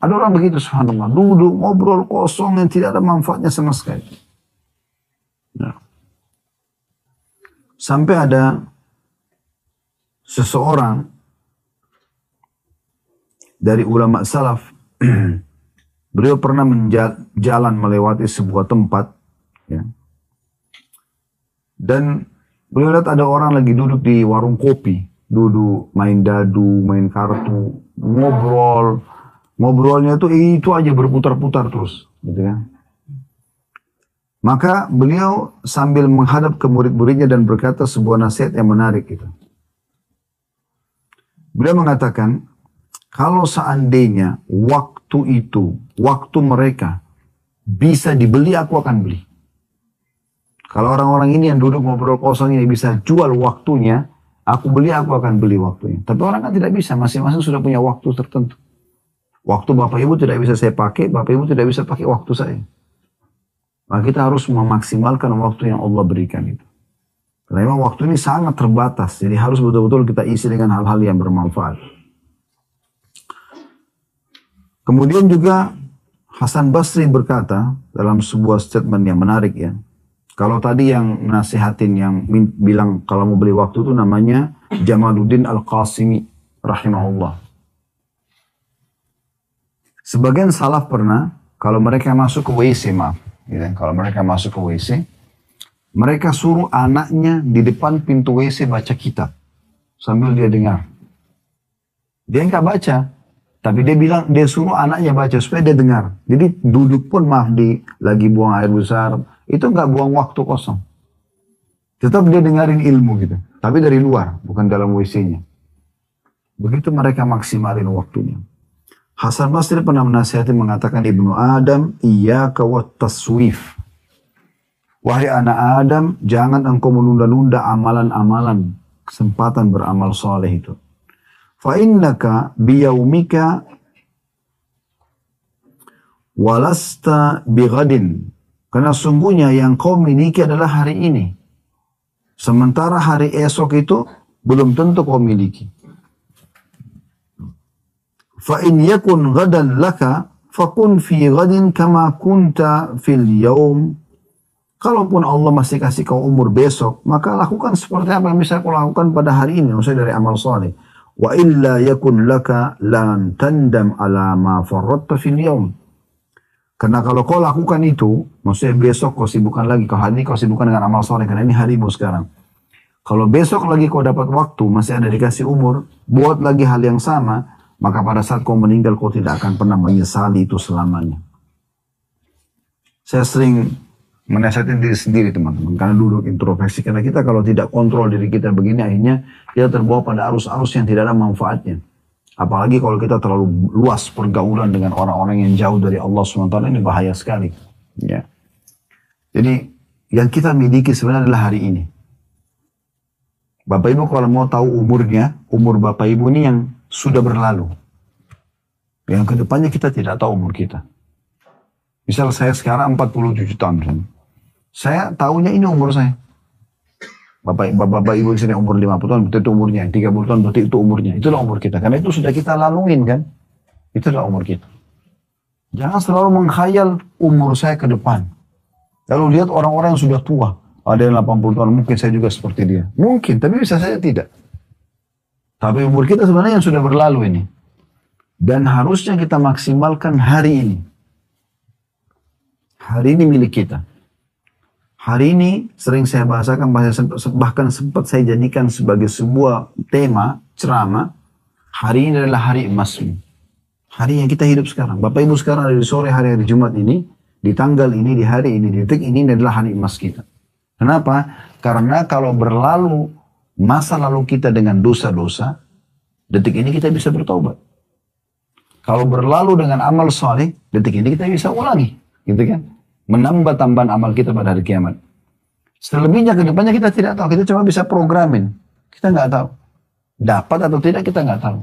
Ada orang begitu, subhanallah, duduk, ngobrol kosong yang tidak ada manfaatnya sama sekali. Nah. Sampai ada seseorang dari ulama salaf, beliau pernah jalan melewati sebuah tempat, ya. Dan beliau lihat ada orang lagi duduk di warung kopi, duduk main dadu, main kartu, ngobrol. Ngobrolnya itu aja berputar-putar terus, gitu ya. Maka beliau sambil menghadap ke murid-muridnya dan berkata sebuah nasihat yang menarik gitu. Beliau mengatakan, kalau seandainya waktu mereka bisa dibeli, aku akan beli. Kalau orang-orang ini yang duduk ngobrol kosong ini bisa jual waktunya, aku akan beli waktunya. Tapi orang kan tidak bisa, masing-masing sudah punya waktu tertentu. Waktu Bapak Ibu tidak bisa saya pakai, Bapak Ibu tidak bisa pakai waktu saya. Maka kita harus memaksimalkan waktu yang Allah berikan itu. Karena memang waktu ini sangat terbatas, jadi harus betul-betul kita isi dengan hal-hal yang bermanfaat. Kemudian juga Hasan Basri berkata dalam sebuah statement yang menarik ya. Kalau tadi yang nasihatin yang bilang kalau mau beli waktu itu namanya Jamaluddin Al-Qasimi rahimahullah. Sebagian salaf pernah, kalau mereka masuk ke WC, kalau mereka masuk ke WC, mereka suruh anaknya di depan pintu WC baca kitab. Sambil dia dengar. Dia nggak baca, tapi dia suruh anaknya baca supaya dia dengar. Jadi duduk pun lagi buang air besar, itu nggak buang waktu kosong. Tetap dia dengarin ilmu gitu. Tapi dari luar, bukan dalam WC-nya. Begitu mereka maksimalin waktunya. Hasan Basri pernah menasihati mengatakan, Ibnu Adam, iyyaka wat taswif. Wahai anak Adam, jangan engkau menunda-nunda amalan-amalan, kesempatan beramal soleh itu. Fa innaka biyaumika walasta bighadin. Karena sungguhnya yang kau miliki adalah hari ini. Sementara hari esok itu belum tentu kau miliki. Fa in yakun ghadan laka fakun fi ghadin kama kunta fil yaum. Kalaupun Allah masih kasih kau umur besok, maka lakukan seperti apa yang bisa kau lakukan pada hari ini, maksudnya dari amal saleh. Wa illa yakun laka lan tandam ala ma farratta fil yaum. Karena kalau kau lakukan itu, maksudnya besok kau sibukkan lagi, kau hari ini kau sibukkan dengan amal saleh karena ini harimu sekarang. Kalau besok lagi kau dapat waktu, masih ada dikasih umur, buat lagi hal yang sama, maka pada saat kau meninggal kau tidak akan pernah menyesali itu selamanya. Saya sering menasihatin diri sendiri teman-teman, karena duduk introspeksi. Karena kita kalau tidak kontrol diri kita begini, akhirnya kita terbawa pada arus-arus yang tidak ada manfaatnya. Apalagi kalau kita terlalu luas pergaulan dengan orang-orang yang jauh dari Allah SWT, ini bahaya sekali. Ya. Jadi yang kita miliki sebenarnya adalah hari ini. Bapak Ibu kalau mau tahu umurnya, umur Bapak Ibu ini yang sudah berlalu. Yang kedepannya kita tidak tahu umur kita. Misal saya sekarang 47 tahun. Saya tahunya ini umur saya. Bapak Ibu sini umur 50 tahun, berarti itu umurnya. 30 tahun, berarti itu umurnya. Itulah umur kita. Karena itu sudah kita laluin kan. Itulah umur kita. Jangan selalu menghayal umur saya ke depan. Lalu lihat orang-orang yang sudah tua. Ada yang 80 tahun, mungkin saya juga seperti dia. Mungkin, tapi bisa saja tidak. Tapi umur kita sebenarnya yang sudah berlalu ini. Dan harusnya kita maksimalkan hari ini. Hari ini milik kita. Hari ini sering saya bahasakan, bahkan sempat saya jadikan sebagai sebuah tema, ceramah. Hari ini adalah hari emasmu. Hari yang kita hidup sekarang. Bapak Ibu sekarang ada di sore hari-hari Jumat ini, di tanggal ini, di hari ini, di detik ini adalah hari emas kita. Kenapa? Karena kalau berlalu masa lalu kita dengan dosa-dosa, detik ini kita bisa bertobat. Kalau berlalu dengan amal soleh, detik ini kita bisa ulangi. Gitu kan? Menambah tambahan amal kita pada hari kiamat. Selebihnya ke depannya kita tidak tahu. Kita cuma bisa programin. Kita nggak tahu. Dapat atau tidak kita nggak tahu.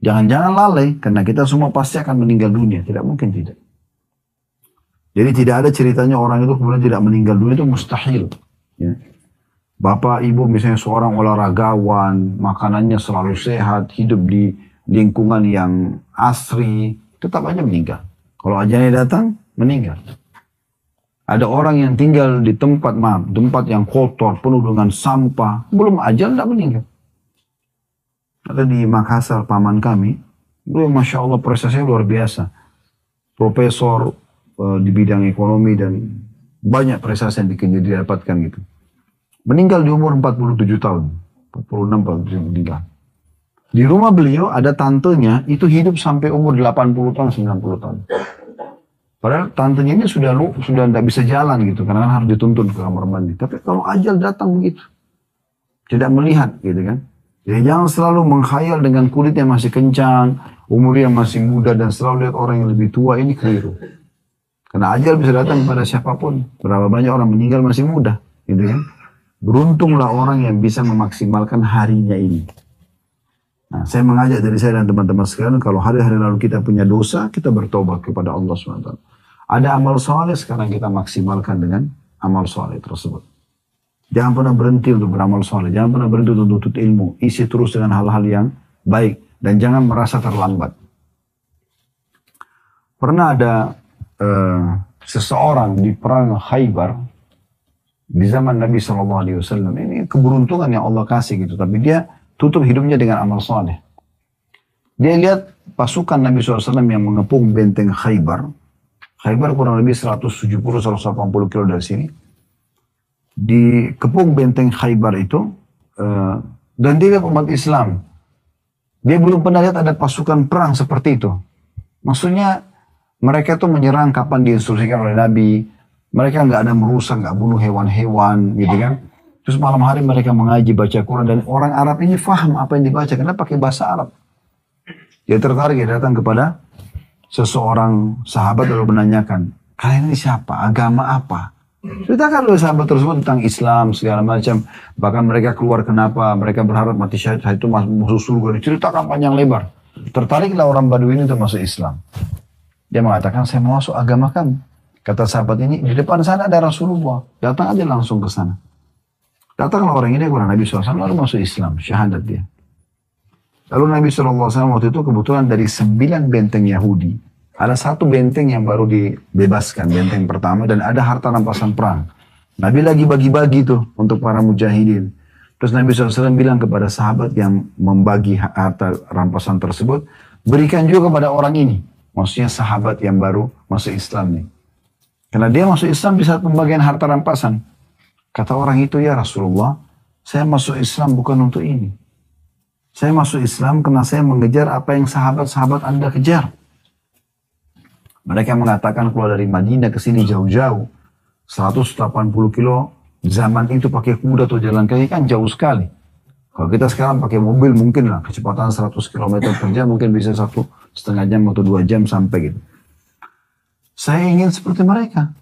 Jangan-jangan lalai, karena kita semua pasti akan meninggal dunia. Tidak mungkin tidak. Jadi tidak ada ceritanya orang itu kemudian tidak meninggal dunia, itu mustahil. Ya. Bapak, ibu misalnya seorang olahragawan, makanannya selalu sehat, hidup di lingkungan yang asri, tetap aja meninggal. Kalau ajalnya datang, meninggal. Ada orang yang tinggal di tempat yang kotor, penuh dengan sampah, belum ajal tidak meninggal. Ada di Makassar, paman kami, beliau Masya Allah prestasinya luar biasa. Profesor di bidang ekonomi dan banyak prestasi yang didapatkan gitu. Meninggal di umur 47 tahun. 46, 47 meninggal. Di rumah beliau ada tantenya, itu hidup sampai umur 80 tahun, 90 tahun. Padahal tantenya ini sudah tidak bisa jalan gitu, karena harus dituntun ke kamar mandi. Tapi kalau ajal datang begitu, tidak melihat gitu kan. Jadi jangan selalu menghayal dengan kulit yang masih kencang, umur yang masih muda, dan selalu lihat orang yang lebih tua, ini keliru. Karena ajal bisa datang kepada siapapun. Berapa banyak orang meninggal masih muda, gitu kan. Beruntunglah orang yang bisa memaksimalkan harinya ini. Nah, saya mengajak dari saya dan teman-teman sekalian, kalau hari-hari lalu kita punya dosa, kita bertobat kepada Allah SWT. Ada amal soleh, sekarang kita maksimalkan dengan amal soleh tersebut. Jangan pernah berhenti untuk beramal soleh. Jangan pernah berhenti untuk menuntut ilmu. Isi terus dengan hal-hal yang baik. Dan jangan merasa terlambat. Pernah ada seseorang di perang Khaybar. Di zaman Nabi SAW. Ini keberuntungan yang Allah kasih gitu. Tapi dia tutup hidupnya dengan amal soleh. Dia lihat pasukan Nabi SAW yang mengepung benteng Khaybar. Khaybar kurang lebih 170-180 kilo dari sini. Dikepung benteng Khaybar itu, dan dia lihat umat Islam. Dia belum pernah lihat ada pasukan perang seperti itu. Maksudnya mereka tuh menyerang kapan diinstruksikan oleh Nabi. Mereka nggak ada merusak, nggak bunuh hewan-hewan, gitu kan. Terus malam hari mereka mengaji, baca Quran, dan orang Arab ini faham apa yang dibaca karena pakai bahasa Arab. Dia tertarik, dia datang kepada seseorang sahabat lalu menanyakan, kalian ini siapa? Agama apa? Ceritakan oleh sahabat tersebut tentang Islam segala macam. Bahkan mereka keluar kenapa, mereka berharap mati syahid itu masuk surga. Diceritakan panjang lebar. Tertariklah orang Baduy ini untuk masuk Islam. Dia mengatakan, saya mau masuk agama kamu. Kata sahabat ini, di depan sana ada Rasulullah. Datang aja langsung ke sana. Datanglah orang ini kepada Nabi SAW, lalu masuk Islam, syahadat dia. Lalu Nabi SAW waktu itu kebetulan dari 9 benteng Yahudi, ada satu benteng yang baru dibebaskan, benteng pertama, dan ada harta rampasan perang. Nabi lagi bagi-bagi tuh untuk para mujahidin. Terus Nabi SAW bilang kepada sahabat yang membagi harta rampasan tersebut, berikan juga kepada orang ini. Maksudnya sahabat yang baru masuk Islam nih. Karena dia masuk Islam di saat pembagian harta rampasan. Kata orang itu, ya Rasulullah, Saya masuk Islam bukan untuk ini. Saya masuk Islam karena saya mengejar apa yang sahabat-sahabat Anda kejar. Mereka mengatakan keluar dari Madinah ke sini jauh-jauh. 180 kilo. Zaman itu pakai kuda atau jalan kaki kan jauh sekali. Kalau kita sekarang pakai mobil mungkin lah. Kecepatan 100 km per jam mungkin bisa 1,5 jam atau 2 jam sampai gitu. Saya ingin seperti mereka.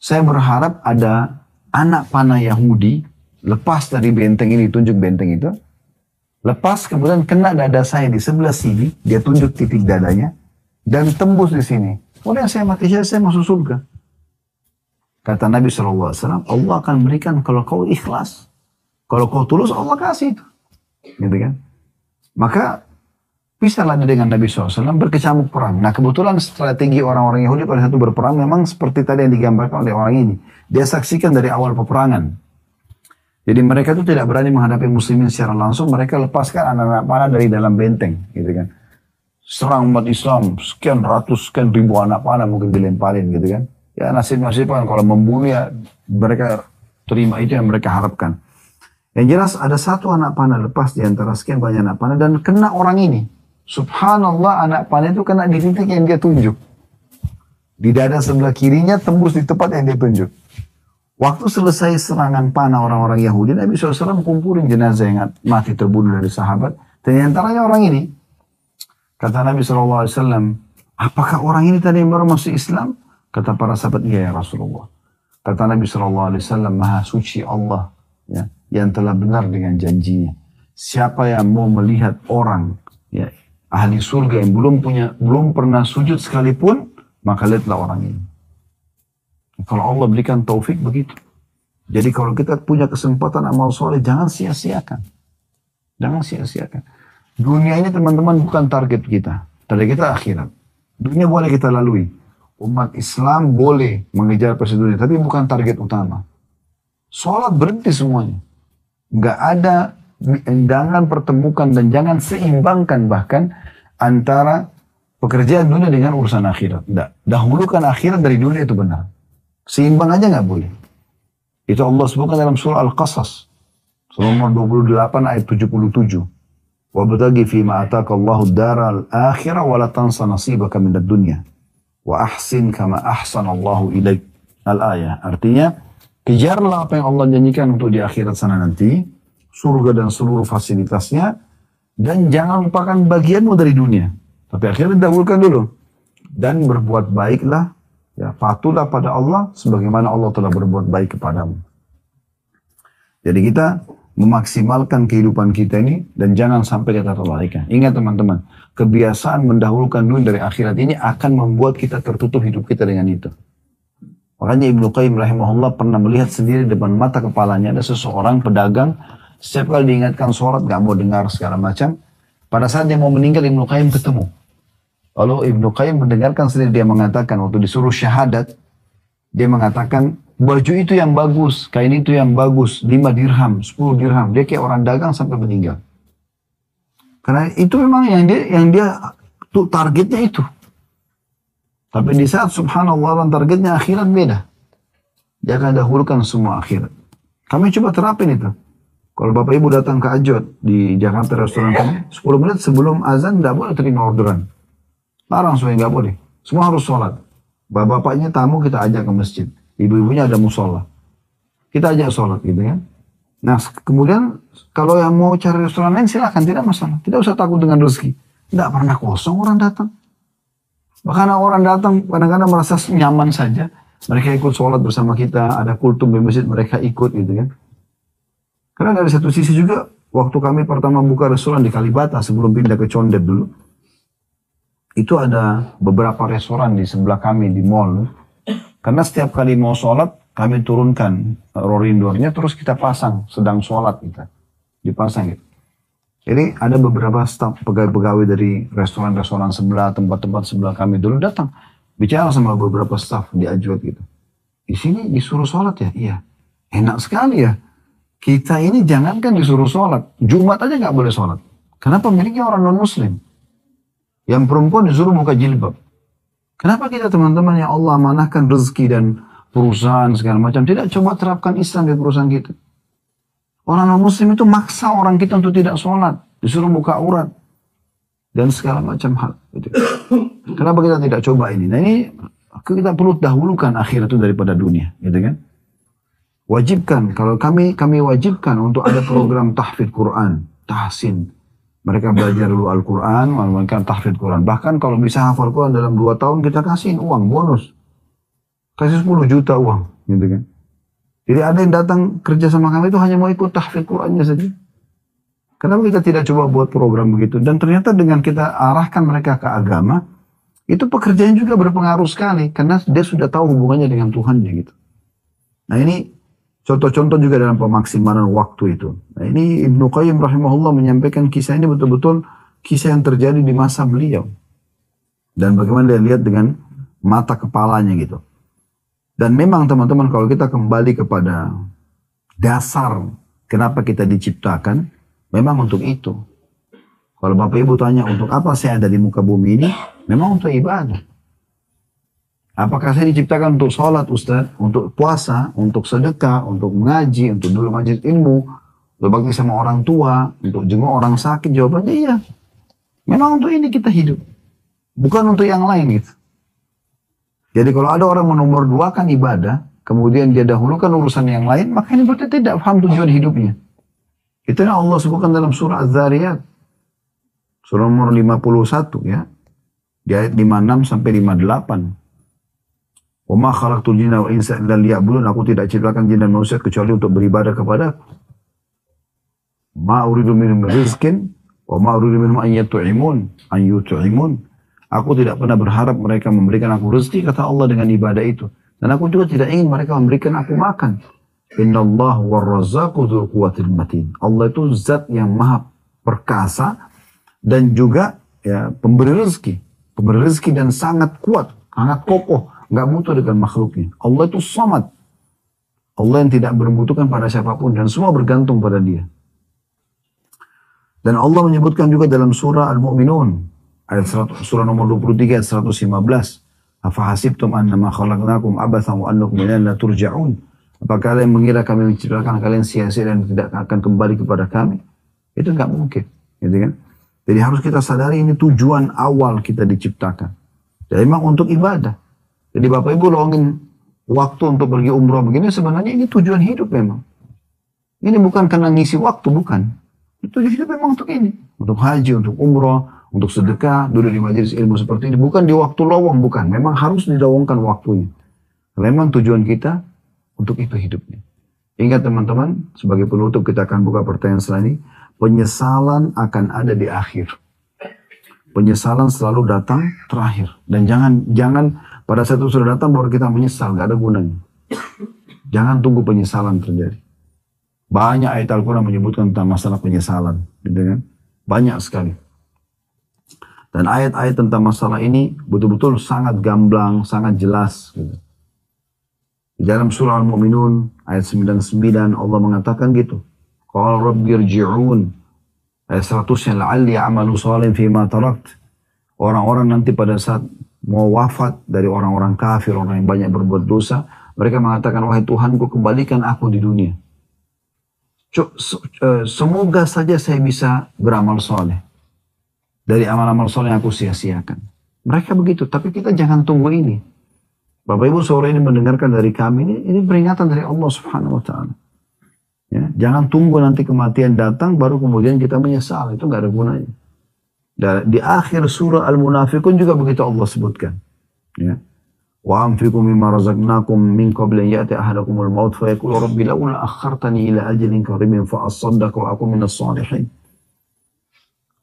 Saya berharap ada anak panah Yahudi lepas dari benteng ini, tunjuk benteng itu. Lepas kemudian kena dada saya di sebelah sini, dia tunjuk titik dadanya, dan tembus di sini. Kemudian saya mati saya masuk surga. Kata Nabi SAW, Allah akan berikan kalau kau ikhlas. Kalau kau tulus, Allah kasih itu. Gitu kan? Maka, pisahlah dengan Nabi SAW berkecamuk perang. Nah kebetulan strategi orang-orang Yahudi pada satu berperang memang seperti tadi yang digambarkan oleh orang ini. Dia saksikan dari awal peperangan. Jadi mereka itu tidak berani menghadapi muslimin secara langsung, mereka lepaskan anak-anak panah dari dalam benteng, gitu kan. Serang umat Islam, sekian ratus, sekian ribu anak panah mungkin dilemparin, gitu kan. Ya nasib-nasib kan, kalau membunuh ya mereka terima itu yang mereka harapkan. Yang jelas ada satu anak panah lepas di antara sekian banyak anak panah dan kena orang ini. Subhanallah, anak panah itu kena di titik yang dia tunjuk. Di dada sebelah kirinya tembus di tempat yang dia tunjuk. Waktu selesai serangan panah orang-orang Yahudi, Nabi SAW kumpulin jenazah yang mati terbunuh dari sahabat. Dan antaranya orang ini. Kata Nabi SAW, apakah orang ini tadi yang baru masuk Islam? Kata para sahabat, iya ya Rasulullah. Kata Nabi SAW, Maha suci Allah ya, yang telah benar dengan janjinya. Siapa yang mau melihat orang ya, ahli surga yang belum pernah sujud sekalipun, maka lihatlah orang ini. Kalau Allah berikan taufik begitu. Jadi kalau kita punya kesempatan amal soleh, jangan sia-siakan. Jangan sia-siakan. Dunia ini teman-teman bukan target kita. Target kita akhirat. Dunia boleh kita lalui. Umat Islam boleh mengejar prestasi dunia, tapi bukan target utama. Sholat berhenti semuanya. Nggak ada, jangan pertemukan dan jangan seimbangkan bahkan antara pekerjaan dunia dengan urusan akhirat. Nggak. Dahulukan akhirat dari dunia itu benar. Seimbang aja nggak boleh. Itu Allah sebutkan dalam surah Al-Qasas. Surah nomor 28 ayat 77. Wabtaghi fima ataka Allahu daral akhirah wa la tansa nasibaka minad dunya. Wa ahsin kama ahsanallahu ilaik. Al-ayah. Artinya, kejarlah apa yang Allah janjikan untuk di akhirat sana nanti. Surga dan seluruh fasilitasnya. Dan jangan lupakan bagianmu dari dunia. Tapi akhirnya dahulukan dulu. Dan berbuat baiklah. Ya, patuhlah pada Allah sebagaimana Allah telah berbuat baik kepadamu. Jadi kita memaksimalkan kehidupan kita ini dan jangan sampai kita terlalaikan. Ingat teman-teman, kebiasaan mendahulukan dunia dari akhirat ini akan membuat kita tertutup hidup kita dengan itu. Makanya Ibnu Qayyim rahimahullah pernah melihat sendiri depan mata kepalanya ada seseorang pedagang, setiap kali diingatkan sholat gak mau dengar segala macam. Pada saat dia mau meninggal Ibnu Qayyim ketemu. Lalu Ibnu Qayyim mendengarkan sendiri dia mengatakan waktu disuruh syahadat, dia mengatakan baju itu yang bagus, kain itu yang bagus, 5 dirham, 10 dirham. Dia kayak orang dagang sampai meninggal. Karena itu memang yang dia tuh targetnya itu. Tapi di saat subhanallah targetnya akhirat beda. Dia akan dahulukan semua akhirat. Kami coba terapin itu. Kalau Bapak Ibu datang ke Ajot di Jakarta restoran kami, 10 menit sebelum azan tidak boleh terima orderan. Larang semuanya nggak boleh. Semua harus sholat. Bapak-bapaknya tamu kita ajak ke masjid. Ibu-ibunya ada musola. Kita ajak sholat gitu kan. Nah kemudian kalau yang mau cari restoran lain silahkan, tidak masalah. Tidak usah takut dengan rezeki. Tidak pernah kosong orang datang. Bahkan orang datang kadang-kadang merasa nyaman saja. Mereka ikut sholat bersama kita. Ada kultum di masjid mereka ikut gitu kan. Karena dari satu sisi juga waktu kami pertama buka restoran di Kalibata sebelum pindah ke Condet dulu. Itu ada beberapa restoran di sebelah kami di mall. Karena setiap kali mau sholat, kami turunkan rollingdoornya, terus kita pasang sedang sholat kita. Dipasang gitu. Jadi ada beberapa staf pegawai-pegawai dari restoran-restoran sebelah, tempat-tempat sebelah kami dulu datang. Bicara sama beberapa staf di Ajwad gitu. Di sini disuruh sholat ya? Iya. Enak sekali ya. Kita ini jangankan disuruh sholat. Jumat aja nggak boleh sholat. Karena pemiliknya orang non-muslim. Yang perempuan disuruh buka jilbab. Kenapa kita teman-teman yang Allah amanahkan rezeki dan perusahaan segala macam tidak coba terapkan Islam di perusahaan kita? Orang non-muslim itu maksa orang kita untuk tidak sholat. Disuruh buka aurat. Dan segala macam hal. Gitu. Kenapa kita tidak coba ini? Nah ini kita perlu dahulukan akhirat itu daripada dunia. Gitu kan? Wajibkan. Kalau kami wajibkan untuk ada program tahfidz Quran. Tahsin. Mereka belajar dulu Al-Quran. Mereka tahfidz Quran. Bahkan kalau bisa hafal Quran dalam 2 tahun kita kasihin uang bonus. Kasih 10 juta uang. Gitu kan? Jadi ada yang datang kerja sama kami itu hanya mau ikut tahfidz Qurannya saja. Kenapa kita tidak coba buat program begitu? Dan ternyata dengan kita arahkan mereka ke agama, itu pekerjaan juga berpengaruh sekali. Karena dia sudah tahu hubungannya dengan Tuhannya gitu. Nah ini contoh-contoh juga dalam pemaksimalan waktu itu. Nah ini Ibnu Qayyim rahimahullah menyampaikan kisah ini betul-betul kisah yang terjadi di masa beliau. Dan bagaimana dia lihat dengan mata kepalanya gitu. Dan memang teman-teman kalau kita kembali kepada dasar kenapa kita diciptakan, memang untuk itu. Kalau Bapak Ibu tanya untuk apa saya ada di muka bumi ini, memang untuk ibadah. Apakah saya diciptakan untuk sholat Ustaz, untuk puasa, untuk sedekah, untuk mengaji, untuk duduk majelis ilmu, untuk bakti sama orang tua, untuk jenguk orang sakit? Jawabannya iya. Memang untuk ini kita hidup. Bukan untuk yang lain gitu. Jadi kalau ada orang menomor 2 kan ibadah, kemudian dia dahulukan urusan yang lain, maka ini berarti tidak paham tujuan hidupnya. Itu yang Allah sebutkan dalam surah Az-Zariyat. Surah nomor 51 ya. Di ayat 56 sampai 58. Wa ma khalaqtul jinna wal insa illa liya'budun. Aku tidak ciptakan jin dan manusia kecuali untuk beribadah kepada Aku. Ma uridu minhum rizqin wa ma uridu minhum an yut'imun. Aku tidak pernah berharap mereka memberikan aku rezeki, kata Allah dengan ibadah itu. Dan aku juga tidak ingin mereka memberikan aku makan. Innallahu warrazzaqu dzul quwwatil matin. Allah itu zat yang maha perkasa dan juga ya pemberi rezeki. Pemberi rezeki dan sangat kuat, sangat kokoh, enggak butuh dengan makhluknya. Allah itu samad. Allah yang tidak berbutuhkan pada siapapun dan semua bergantung pada Dia. Dan Allah menyebutkan juga dalam surah Al-Mu'minun ayat surah nomor 23 ayat 115. Afahasibtum annama khalaqnakum abathan wa annakum ilaina la turja'un. Apakah kalian mengira kami menciptakan kalian sia-sia dan tidak akan kembali kepada kami? Itu enggak mungkin, gitu kan? Jadi harus kita sadari ini tujuan awal kita diciptakan. Dan memang untuk ibadah. Jadi Bapak Ibu longin waktu untuk pergi umroh begini, sebenarnya ini tujuan hidup memang. Ini bukan karena ngisi waktu, bukan. Tujuan hidup memang untuk ini. Untuk haji, untuk umroh, untuk sedekah, duduk di majelis ilmu seperti ini. Bukan di waktu lowong, bukan. Memang harus didawangkan waktunya. Memang tujuan kita untuk itu hidupnya. Ingat teman-teman, sebagai penutup kita akan buka pertanyaan setelah ini. Penyesalan akan ada di akhir. Penyesalan selalu datang terakhir. Dan jangan pada saat itu sudah datang baru kita menyesal, nggak ada gunanya. Jangan tunggu penyesalan terjadi. Banyak ayat Al-Quran menyebutkan tentang masalah penyesalan, gitu kan? Banyak sekali. Dan ayat-ayat tentang masalah ini betul-betul sangat gamblang, sangat jelas. Gitu. Di dalam surah Al-Mu'minun ayat 99 Allah mengatakan gitu. Qala rabbi irji'un. Ayat 100-nya la'alli a'malu salihan fima tarakt. Orang-orang nanti pada saat mau wafat dari orang-orang kafir, orang yang banyak berbuat dosa, mereka mengatakan, wahai Tuhanku, kembalikan aku di dunia. Semoga saja saya bisa beramal soleh. Dari amal-amal soleh yang aku sia-siakan. Mereka begitu, tapi kita jangan tunggu ini. Bapak Ibu sore ini mendengarkan dari kami, ini peringatan dari Allah Subhanahu Wa Taala. Ya, jangan tunggu nanti kematian datang baru kemudian kita menyesal, itu nggak ada gunanya. Dan di akhir surah Al-Munafiqun juga begitu Allah sebutkan. Ya. Wa anfiqu mimma razaqnakum min qabli an ya'ti ahadakumul maut fa yaqulu rabbi laula akhartani ila ajalin qaribin fa asaddaq wa akun minas salihin.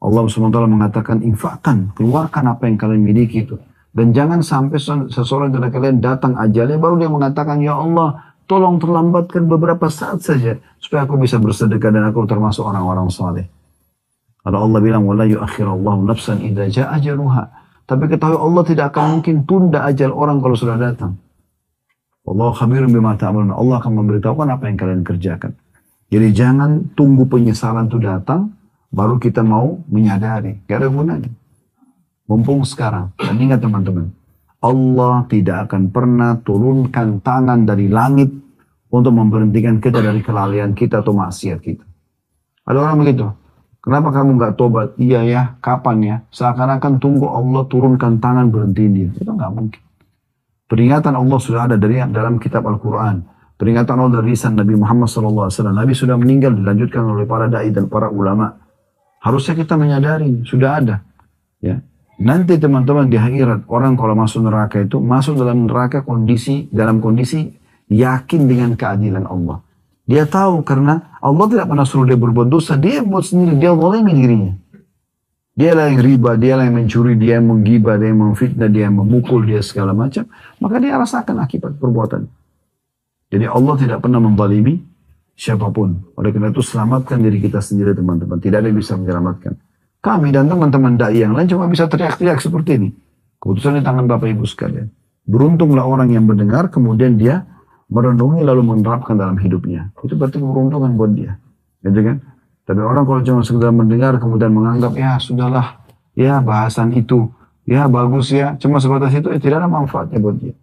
Allah SWT mengatakan infakkan, keluarkan apa yang kalian miliki itu. Dan jangan sampai seseorang dari kalian datang ajalnya baru dia mengatakan, ya Allah, tolong terlambatkan beberapa saat saja supaya aku bisa bersedekah dan aku termasuk orang-orang saleh. Kalau Allah bilang wala yu'akhirallahu nafsan idza jaa ajaluha. Tapi ketahui Allah tidak akan mungkin tunda ajal orang kalau sudah datang. Wallahu khabirun bima ta'malun. Allah akan memberitahukan apa yang kalian kerjakan. Jadi jangan tunggu penyesalan itu datang baru kita mau menyadari. Gak ada gunanya. Mumpung sekarang. Dan ingat teman-teman. Allah tidak akan pernah turunkan tangan dari langit untuk memberhentikan kita dari kelalaian kita atau maksiat kita. Ada orang begitu. Kenapa kamu nggak tobat? Iya ya, kapan ya? Seakan-akan tunggu Allah turunkan tangan berhentiin dia. Itu nggak mungkin. Peringatan Allah sudah ada dari dalam kitab Al-Quran. Peringatan Allah dari lisan Nabi Muhammad SAW. Nabi sudah meninggal, dilanjutkan oleh para dai dan para ulama. Harusnya kita menyadari, sudah ada. Ya. Nanti teman-teman di akhirat, orang kalau masuk neraka itu, masuk dalam neraka dalam kondisi yakin dengan keadilan Allah. Dia tahu karena Allah tidak pernah suruh dia berbuat dosa, dia buat sendiri, dia zalimi dirinya. Dia lah yang riba, dia lah yang mencuri, dia yang menggibah, dia yang memfitnah, dia yang memukul, dia segala macam. Maka dia rasakan akibat perbuatan. Jadi Allah tidak pernah menzalimi siapapun. Oleh karena itu selamatkan diri kita sendiri teman-teman. Tidak ada yang bisa menyelamatkan. Kami dan teman-teman dai yang lain cuma bisa teriak-teriak seperti ini. Keputusan di tangan Bapak Ibu sekalian. Beruntunglah orang yang mendengar kemudian dia merenungi lalu menerapkan dalam hidupnya. Itu berarti keberuntungan buat dia. Gitu kan? Tapi orang kalau cuma sekedar mendengar kemudian menganggap ya sudahlah, ya bahasan itu, ya bagus ya, cuma sebatas itu, tidak ada manfaatnya buat dia.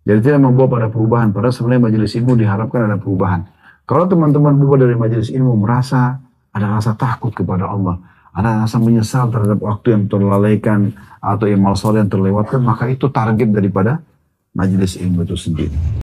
Jadi tidak membawa pada perubahan. Padahal sebenarnya majelis ilmu diharapkan ada perubahan. Kalau teman-teman berubah dari majelis ilmu merasa ada rasa takut kepada Allah, ada rasa menyesal terhadap waktu yang terlalaikan atau amal soleh yang terlewatkan, maka itu target daripada majelis ilmu itu sendiri.